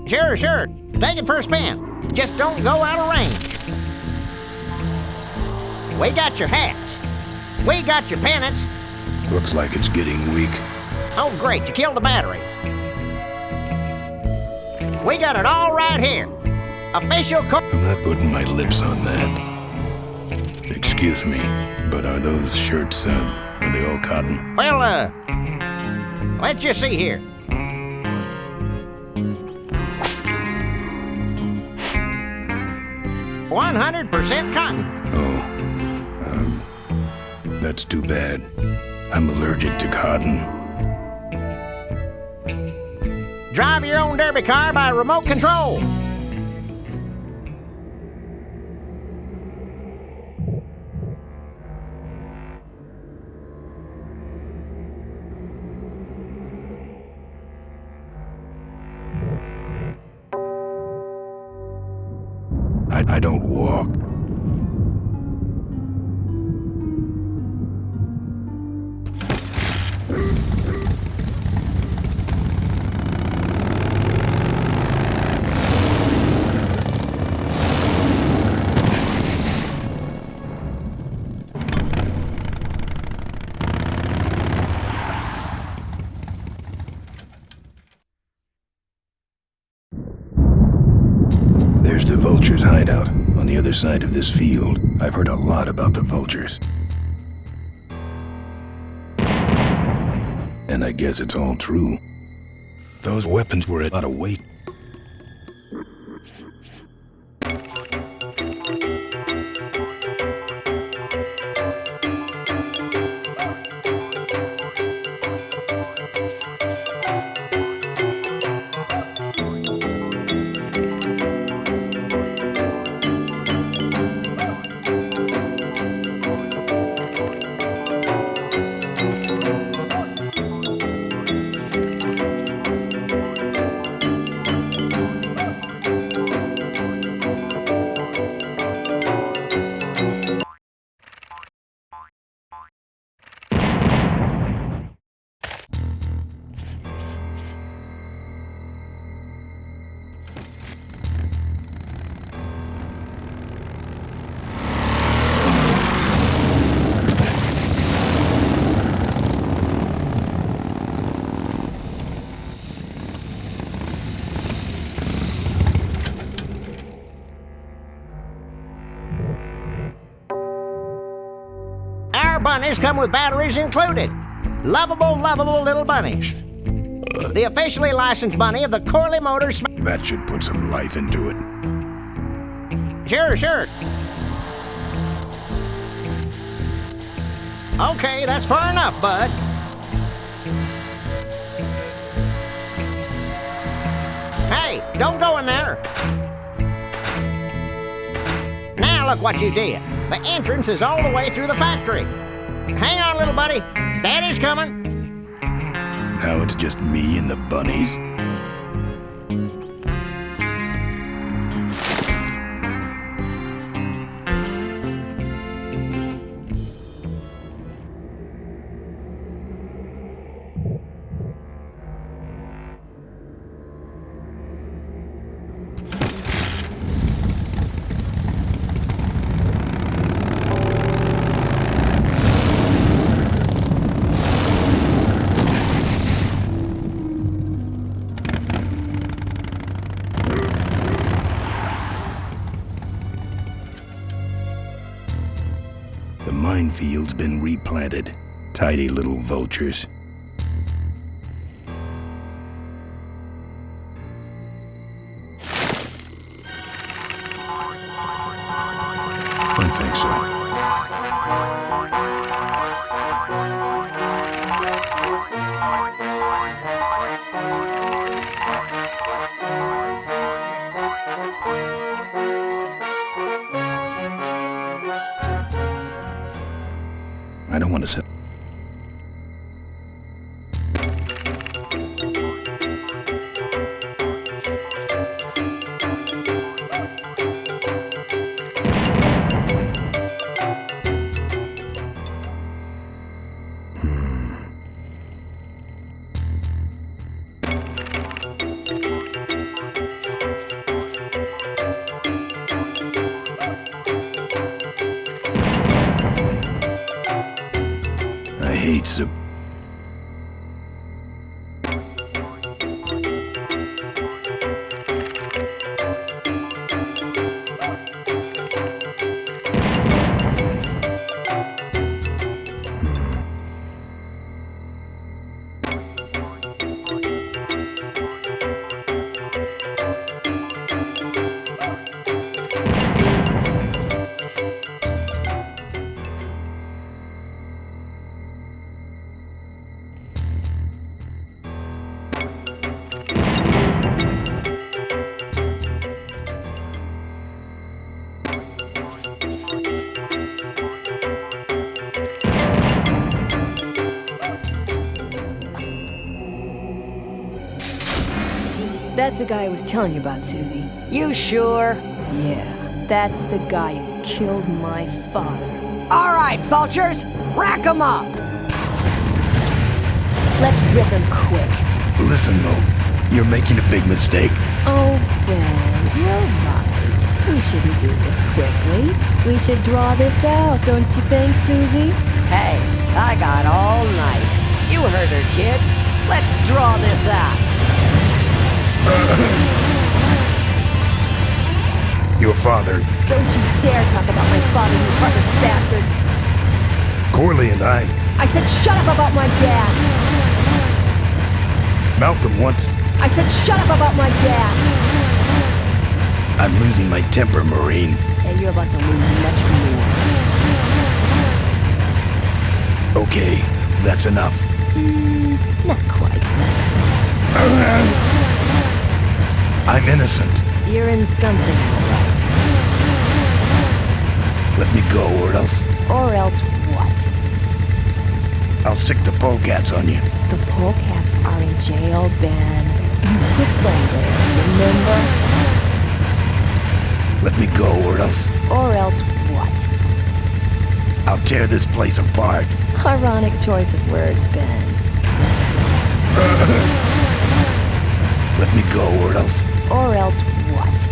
Sure. Take it for a spin. Just don't go out of range. We got your hats. We got your pennants. Looks like it's getting weak. Oh, great, you killed the battery. We got it all right here. Official I'm not putting my lips on that. Excuse me, but are those shirts, are they all cotton? Well, let's just see here. "100% cotton." That's too bad. I'm allergic to cotton. Drive your own derby car by remote control. I don't walk. There's the Vulture's hideout on the other side of this field. I've heard a lot about the Vultures. And I guess it's all true. Those weapons were a lot of weight. our bunnies come with batteries included. Lovable, lovable little bunnies. The officially licensed bunny of the Corley Motors. That should put some life into it. Sure, sure. Okay, that's far enough, bud. Hey, don't go in there. Now look what you did. The entrance is all the way through the factory. Hang on, little buddy. Daddy's coming. Now it's just me and the bunnies. The minefield's been replanted. Tidy little vultures. I think so. I don't want to sit. I hate soup. That's the guy I was telling you about, Susie. You sure? Yeah, that's the guy who killed my father. All right, vultures, rack 'em up. Let's rip him quick. Listen, Mo, you're making a big mistake. Oh, Ben, you're right. We shouldn't do this quickly. We should draw this out, don't you think, Susie? Hey, I got all night. You heard her, kids. Let's draw this out. Your father, Don't you dare talk about my father, you heartless bastard. Corley, and I said shut up about my dad. Malcolm once. I said shut up about my dad. I'm losing my temper, Marine. And you're about to lose much more. Okay, that's enough. Not quite. I'm innocent. You're in something, all right. Let me go, or else Or else what? I'll sick the polecats on you. The polecats are in jail, Ben. You put them there, remember? Let me go, or else Or else what? I'll tear this place apart. Ironic choice of words, Ben. Let me go, or else Or else what?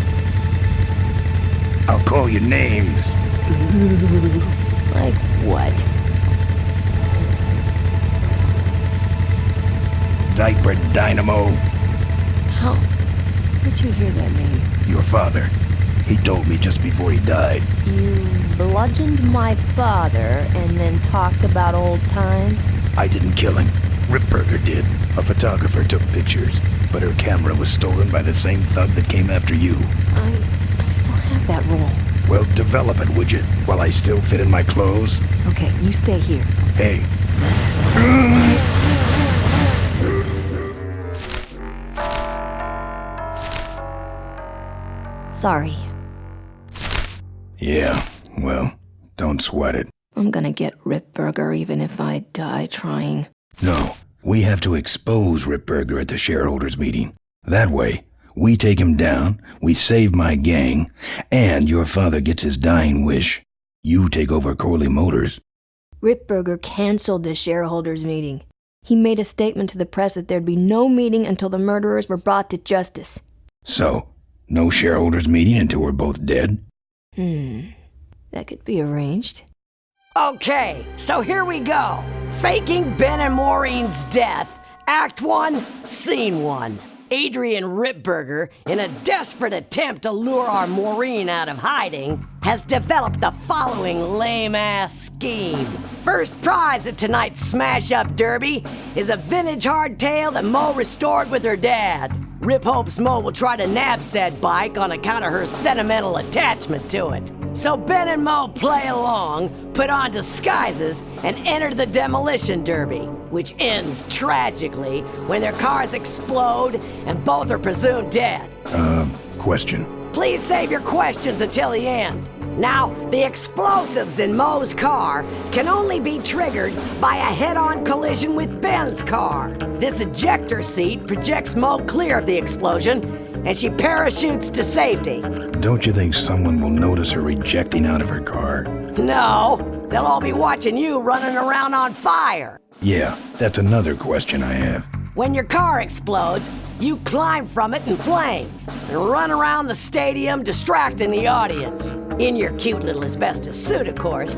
I'll call you names. Ooh, like what? Diaper Dynamo. How? Where'd you hear that name? Your father. He told me just before he died. You bludgeoned my father and then talked about old times? I didn't kill him. Ripburger did. A photographer took pictures, but her camera was stolen by the same thug that came after you. I still have that roll. Well, develop it, would you? While I still fit in my clothes? Okay, you stay here. Hey. Sorry. Yeah, well, don't sweat it. I'm gonna get Ripburger even if I die trying. No, we have to expose Ripburger at the shareholders meeting. That way, we take him down, we save my gang, and your father gets his dying wish. You take over Corley Motors. Ripburger canceled the shareholders meeting. He made a statement to the press that there'd be no meeting until the murderers were brought to justice. So, no shareholders meeting until we're both dead? That could be arranged. Okay, so here we go. Faking Ben and Maureen's death. Act 1, Scene 1. Adrian Ripburger, in a desperate attempt to lure our Maureen out of hiding, has developed the following lame-ass scheme. First prize at tonight's smash-up derby is a vintage hardtail that Mo restored with her dad. Rip hopes Mo will try to nab said bike on account of her sentimental attachment to it. So Ben and Mo play along, put on disguises, and enter the demolition derby, which ends tragically when their cars explode and both are presumed dead. Question. Please save your questions until the end. Now, the explosives in Mo's car can only be triggered by a head-on collision with Ben's car. This ejector seat projects Mo clear of the explosion, and she parachutes to safety. Don't you think someone will notice her ejecting out of her car? No, they'll all be watching you running around on fire. Yeah, that's another question I have. When your car explodes, you climb from it in flames and run around the stadium distracting the audience. In your cute little asbestos suit, of course.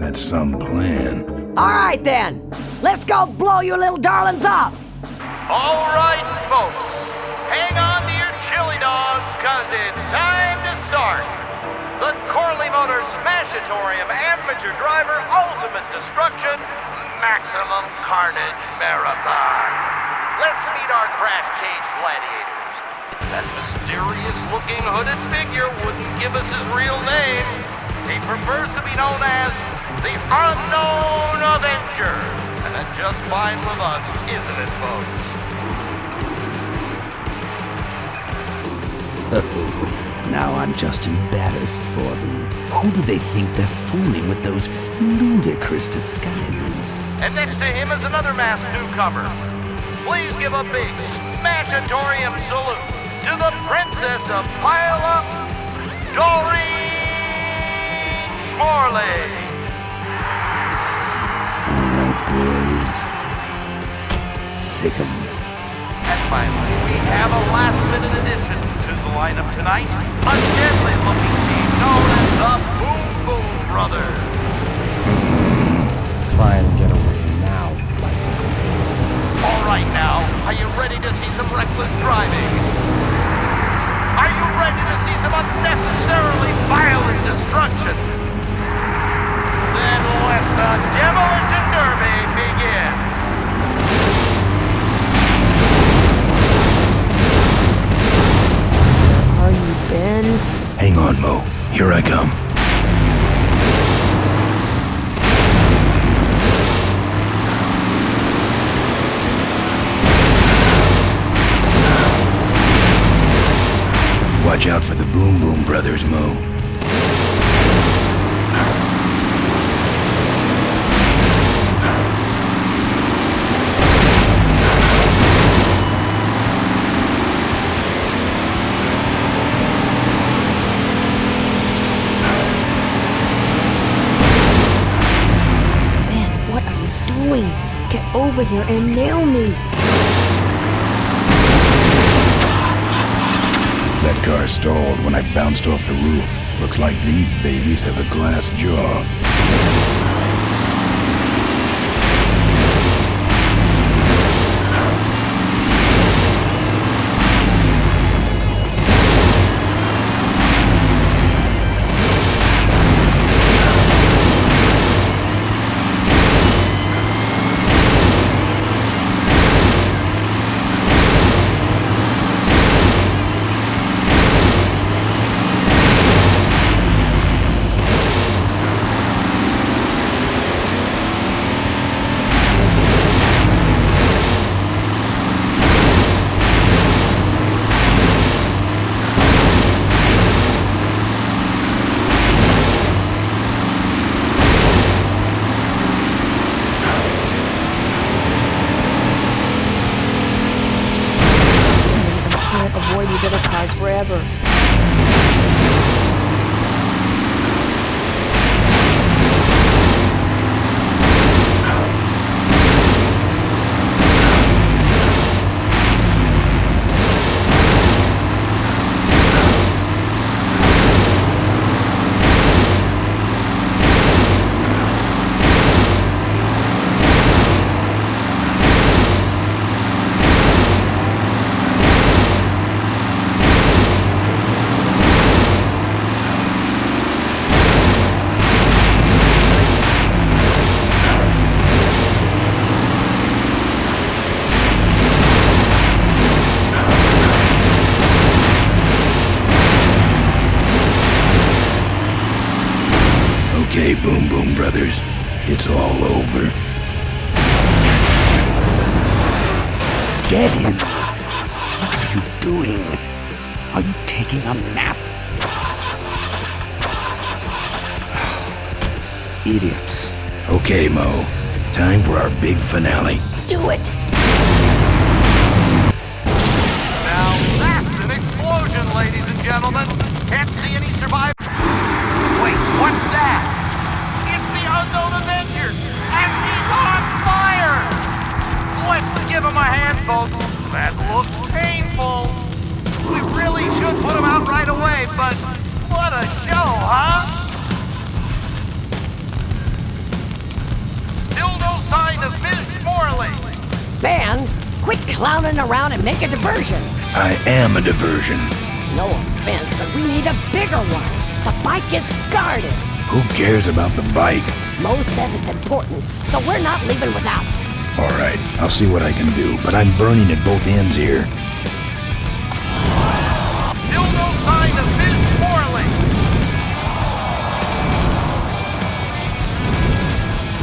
That's some plan. All right then, let's go blow you little darlings up. All right, folks, hang on to your chili dogs, cause it's time to start. The Corley Motors Smashatorium Amateur Driver Ultimate Destruction Maximum Carnage Marathon. Let's meet our crash cage gladiators. That mysterious-looking hooded figure wouldn't give us his real name. He prefers to be known as the Unknown Avenger. And that's just fine with us, isn't it, folks? Now I'm just embarrassed for them. Who do they think they're fooling with those ludicrous disguises? And next to him is another masked newcomer. Please give a big Smashatorium salute to the Princess of Pile-Up, Doreen Schmorley. Alright, boys. Sick 'em. And finally, we have a last-minute addition to the lineup tonight, a deadly-looking team known as the Boom Boom Brothers. Try and get away now, bicycle. All right now, are you ready to see some reckless driving? Are you ready to see some unnecessarily violent destruction? Then let the Demolition Derby begin. Are you Ben? Hang on, Mo. Here I come. Watch out for the Boom Boom Brothers, Mo. Ben, what are you doing? Get over here and nail me. That car stalled when I bounced off the roof. Looks like these babies have a glass jaw. each other cars forever. Okay, Boom Boom Brothers, it's all over. Get him! What are you doing? Are you taking a nap? Idiots. Okay, Mo. Time for our big finale. Do it! Now that's an explosion, ladies and gentlemen. Can't see any survivors. Wait, what's that? It's the unknown Avenger, and he's on fire! Let's give him a hand, folks. That looks painful. We really should put him out right away, but what a show, huh? Still no sign of Miss Morley. Man, quit clowning around and make a diversion. I am a diversion. No offense, but we need a bigger one. The bike is guarded. Who cares about the bike? Mo says it's important, so we're not leaving without it. All right, I'll see what I can do, but I'm burning at both ends here. Still no sign of Miss Morley.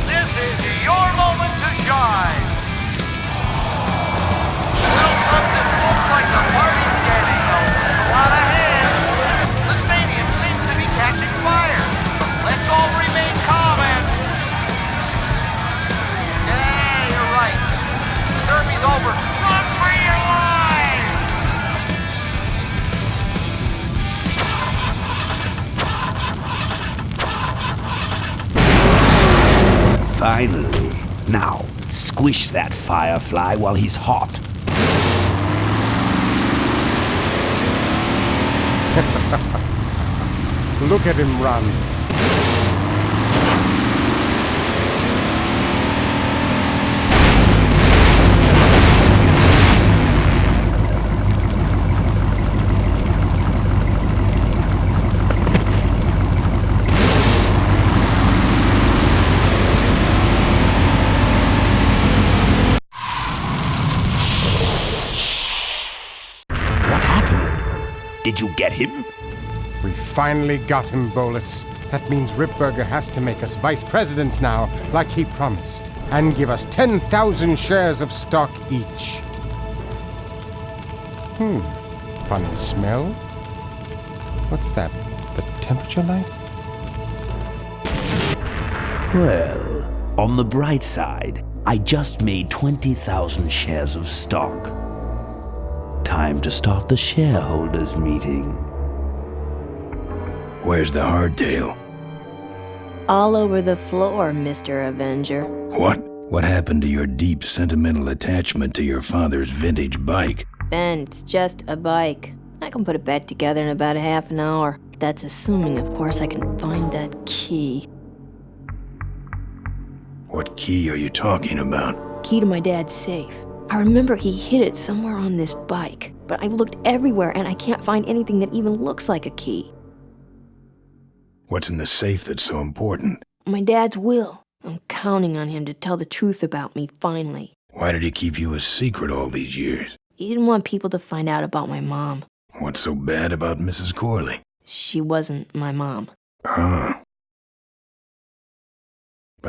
This is your moment to shine. Well, folks, it looks like the party's getting a lot of hands. The stadium seems to be catching fire. Let's all remain calm and... Yeah, you're right. The derby's over. Run for your lives! Finally. Now, squish that firefly while he's hot. Look at him run. What happened? Did you get him? We finally got him, Bolus. That means Ripburger has to make us vice presidents now, like he promised, and give us 10,000 shares of stock each. Funny smell. What's that? The temperature light? Well, on the bright side, I just made 20,000 shares of stock. Time to start the shareholders meeting. Where's the hardtail? All over the floor, Mr. Avenger. What? What happened to your deep sentimental attachment to your father's vintage bike? Ben, it's just a bike. I can put it back together in about a half an hour. That's assuming, of course, I can find that key. What key are you talking about? Key to my dad's safe. I remember he hid it somewhere on this bike, but I've looked everywhere and I can't find anything that even looks like a key. What's in the safe that's so important? My dad's will. I'm counting on him to tell the truth about me finally. Why did he keep you a secret all these years? He didn't want people to find out about my mom. What's so bad about Mrs. Corley? She wasn't my mom. But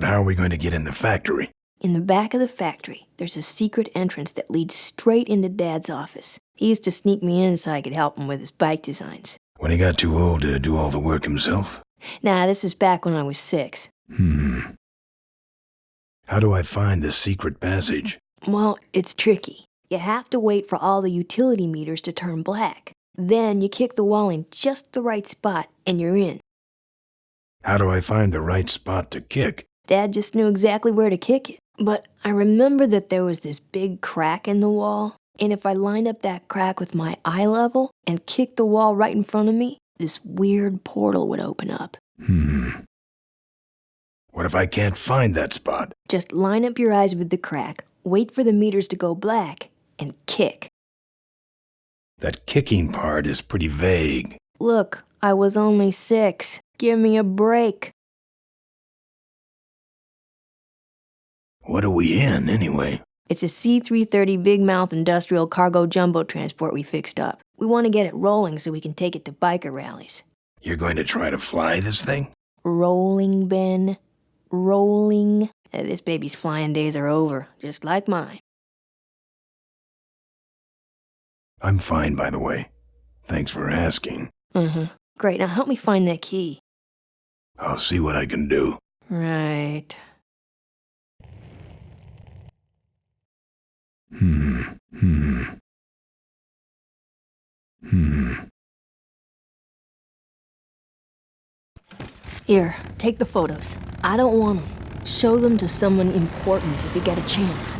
how are we going to get in the factory? In the back of the factory, there's a secret entrance that leads straight into Dad's office. He used to sneak me in so I could help him with his bike designs. When he got too old to do all the work himself? Nah, this is back when I was 6. How do I find the secret passage? Well, it's tricky. You have to wait for all the utility meters to turn black. Then you kick the wall in just the right spot, and you're in. How do I find the right spot to kick? Dad just knew exactly where to kick it. But I remember that there was this big crack in the wall, and if I lined up that crack with my eye level and kicked the wall right in front of me, this weird portal would open up. What if I can't find that spot? Just line up your eyes with the crack, wait for the meters to go black, and kick. That kicking part is pretty vague. Look, I was only 6. Give me a break. What are we in, anyway? It's a C-330 Big Mouth industrial cargo jumbo transport we fixed up. We want to get it rolling so we can take it to biker rallies. You're going to try to fly this thing? Rolling, Ben. Rolling. This baby's flying days are over, just like mine. I'm fine, by the way. Thanks for asking. Great, now help me find that key. I'll see what I can do. Right. Here, take the photos. I don't want them. Show them to someone important if you get a chance.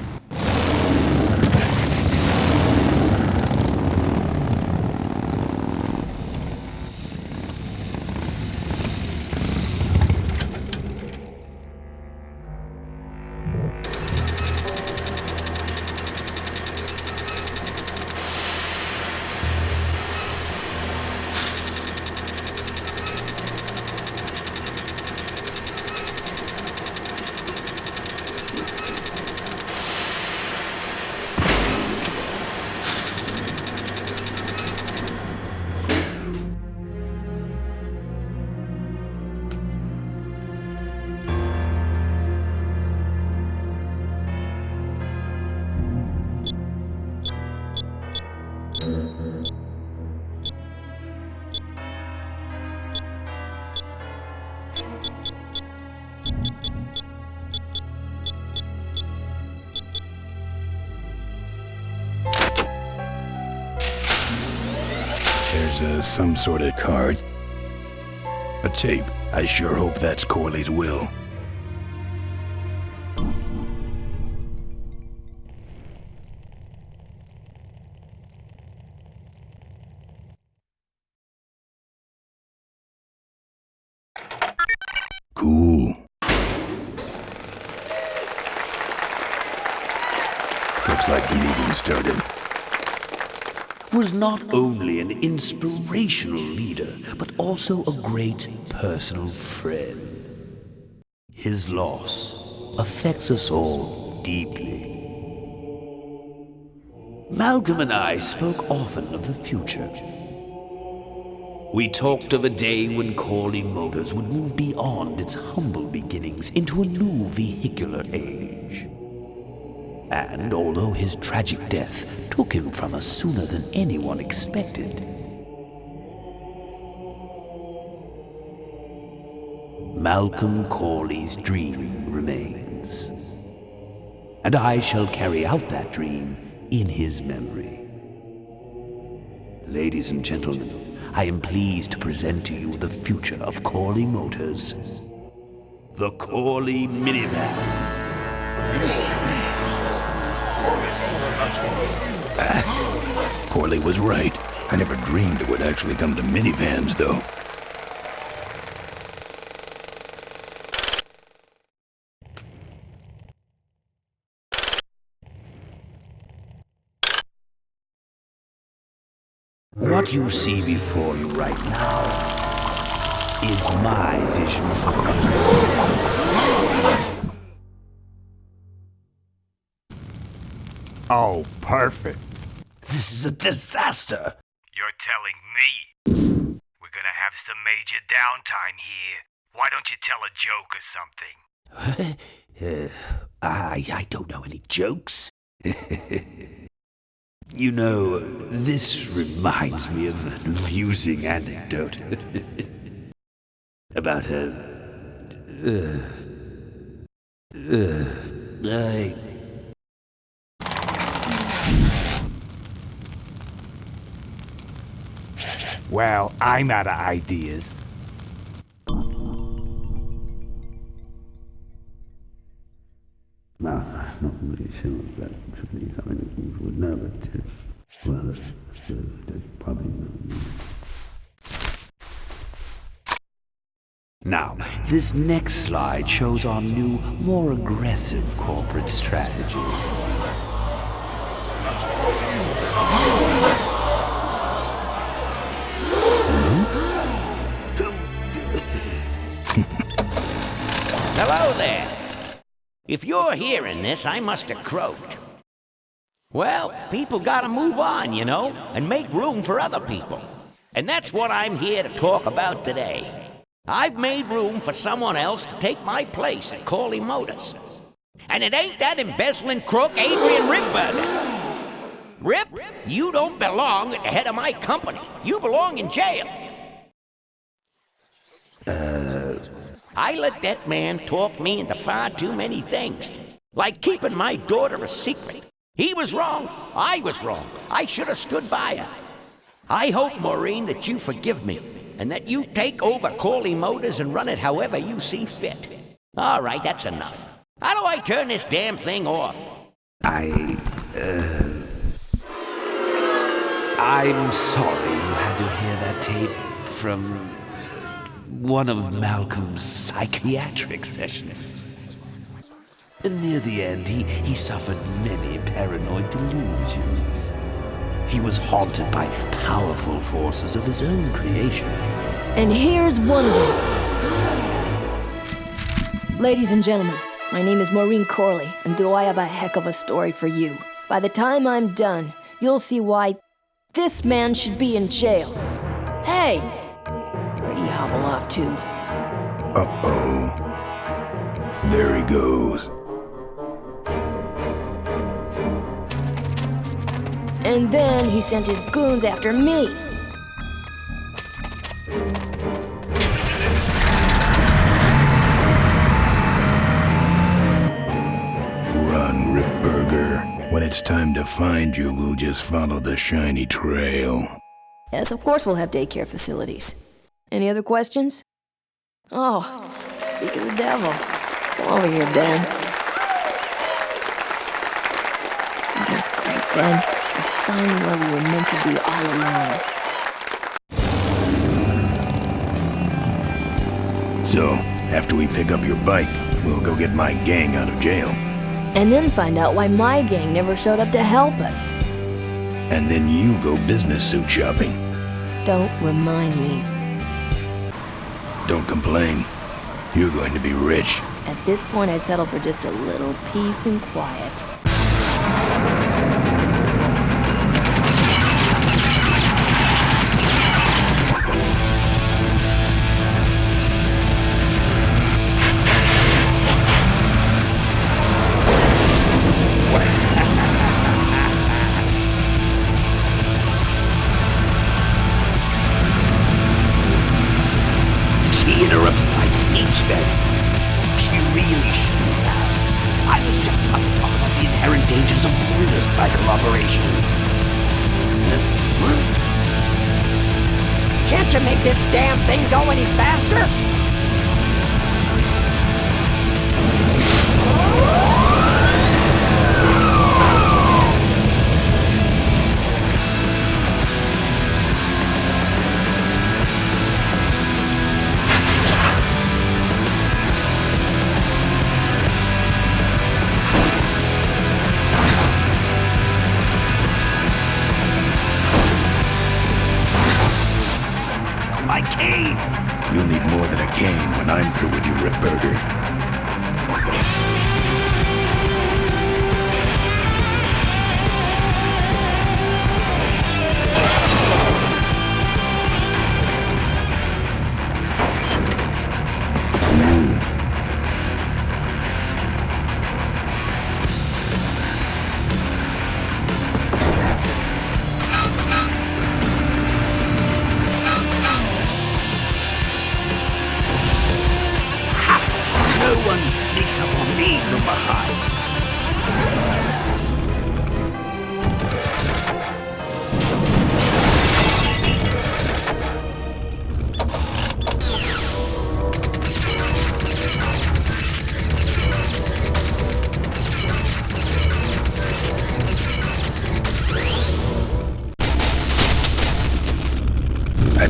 There's some sort of card. A tape. I sure hope that's Corley's will. Cool. Looks like the meeting started. Was not only an inspirational leader, but also a great personal friend. His loss affects us all deeply. Malcolm and I spoke often of the future. We talked of a day when Corley Motors would move beyond its humble beginnings into a new vehicular age. And although his tragic death took him from us sooner than anyone expected, Malcolm Corley's dream remains. And I shall carry out that dream in his memory. Ladies and gentlemen, I am pleased to present to you the future of Corley Motors. The Corley Minivan. Corley was right. I never dreamed it would actually come to minivans, though. What you see before you right now is my vision for Corley. Oh, perfect. This is a disaster. You're telling me we're gonna have some major downtime here. Why don't you tell a joke or something? I don't know any jokes. You know, this reminds me of an amusing anecdote about Well, I'm out of ideas. Now, not really sure that certainly some things would know, but well, there's probably no. Now, this next slide shows our new, more aggressive corporate strategy. Hello there. If you're hearing this, I must have croaked. Well, people gotta move on, you know, and make room for other people. And that's what I'm here to talk about today. I've made room for someone else to take my place at Corley Motors. And it ain't that embezzling crook Adrian Ripburger. Rip, you don't belong at the head of my company. You belong in jail. I let that man talk me into far too many things, like keeping my daughter a secret. He was wrong. I was wrong. I should have stood by her. I hope, Maureen, that you forgive me, and that you take over Corley Motors and run it however you see fit. All right, that's enough. How do I turn this damn thing off? I'm sorry you had to hear that tape from one of Malcolm's psychiatric sessions. Near the end, he suffered many paranoid delusions. He was haunted by powerful forces of his own creation. And here's one of them. Ladies and gentlemen, my name is Maureen Corley, and do I have a heck of a story for you. By the time I'm done, you'll see why this man should be in jail. Hey! Where'd he hobble off to? Uh-oh. There he goes. And then he sent his goons after me. Run, Ripburger. When it's time to find you, we'll just follow the shiny trail. Yes, of course we'll have daycare facilities. Any other questions? Oh, speak of the devil. Come over here, Ben. That was great, Ben. Finally where we were meant to be all along. So, after we pick up your bike, we'll go get my gang out of jail. And then find out why my gang never showed up to help us. And then you go business suit shopping. Don't remind me. Don't complain. You're going to be rich. At this point, I'd settle for just a little peace and quiet. She interrupted my speech then. She really shouldn't have. I was just about to talk about the inherent dangers of motorcycle operation. Can't you make this damn thing go any faster? My cane! You'll need more than a cane when I'm through with you, Ripburger.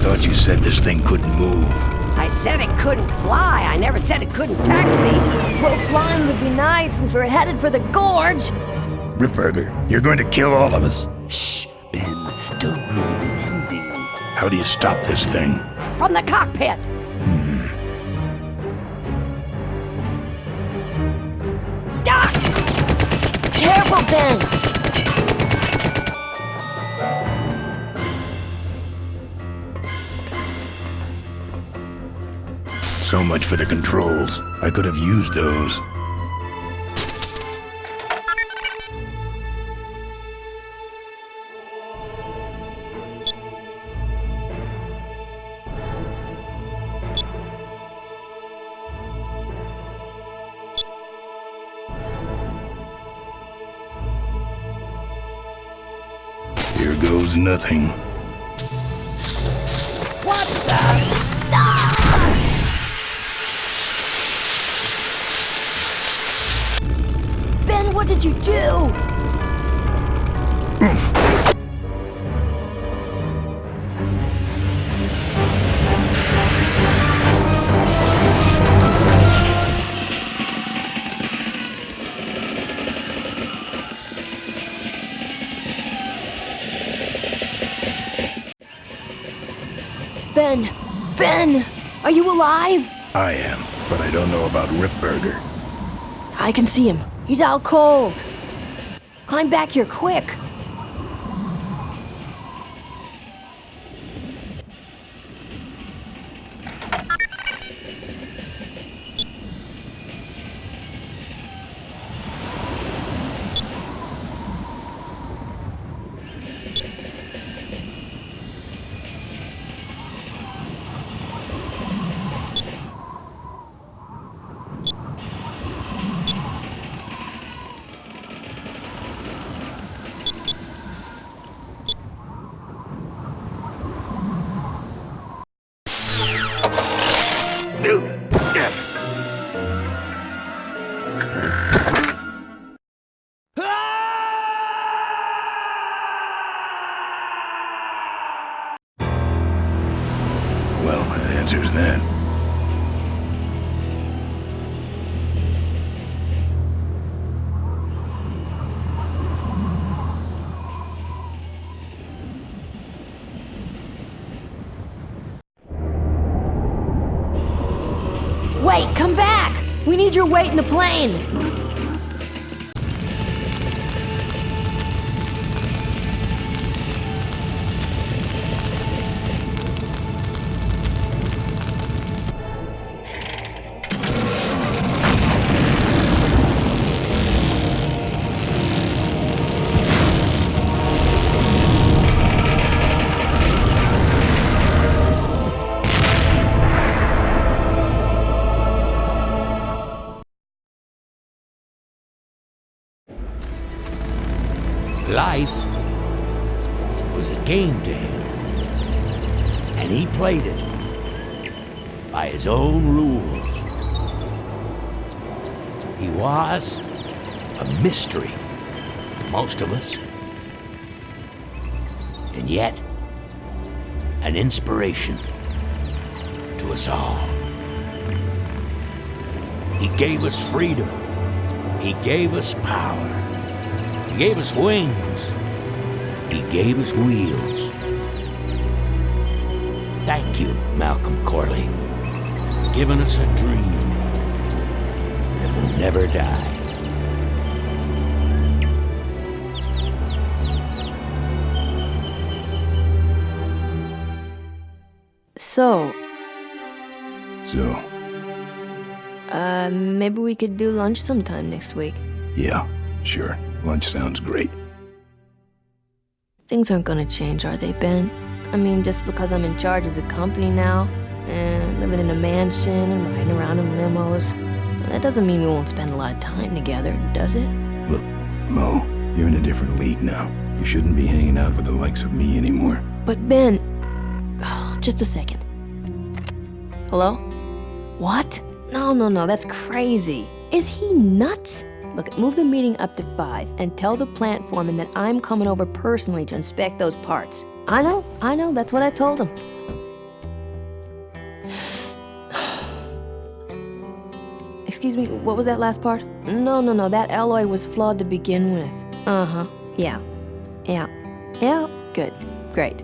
thought you said this thing couldn't move. I said it couldn't fly. I never said it couldn't taxi. Well, flying would be nice since we're headed for the gorge. Ripburger, you're going to kill all of us. Shh, Ben, don't ruin the ending. How do you stop this thing? From the cockpit. Ah! Careful, Ben. So much for the controls. I could have used those. Here goes nothing. What the? Ben, what did you do? Ben, are you alive? I am, but I don't know about Ripburger. I can see him. He's out cold. Climb back here quick. Well, that answers that. Wait, come back! We need your weight in the plane! Life was a game to him, and he played it by his own rules. He was a mystery to most of us, and yet an inspiration to us all. He gave us freedom. He gave us power. He gave us wings. He gave us wheels. Thank you, Malcolm Corley, for giving us a dream that will never die. So, maybe we could do lunch sometime next week. Yeah, sure. Lunch sounds great. Things aren't gonna change, are they, Ben? I mean, just because I'm in charge of the company now, and living in a mansion and riding around in limos, that doesn't mean we won't spend a lot of time together, does it? Look, Mo, you're in a different league now. You shouldn't be hanging out with the likes of me anymore. But Ben... Oh, just a second. Hello? What? No, that's crazy. Is he nuts? Look, move the meeting up to 5 and tell the plant foreman that I'm coming over personally to inspect those parts. I know, that's what I told him. excuse me, what was that last part? No, that alloy was flawed to begin with. Uh-huh, yeah. Good, great.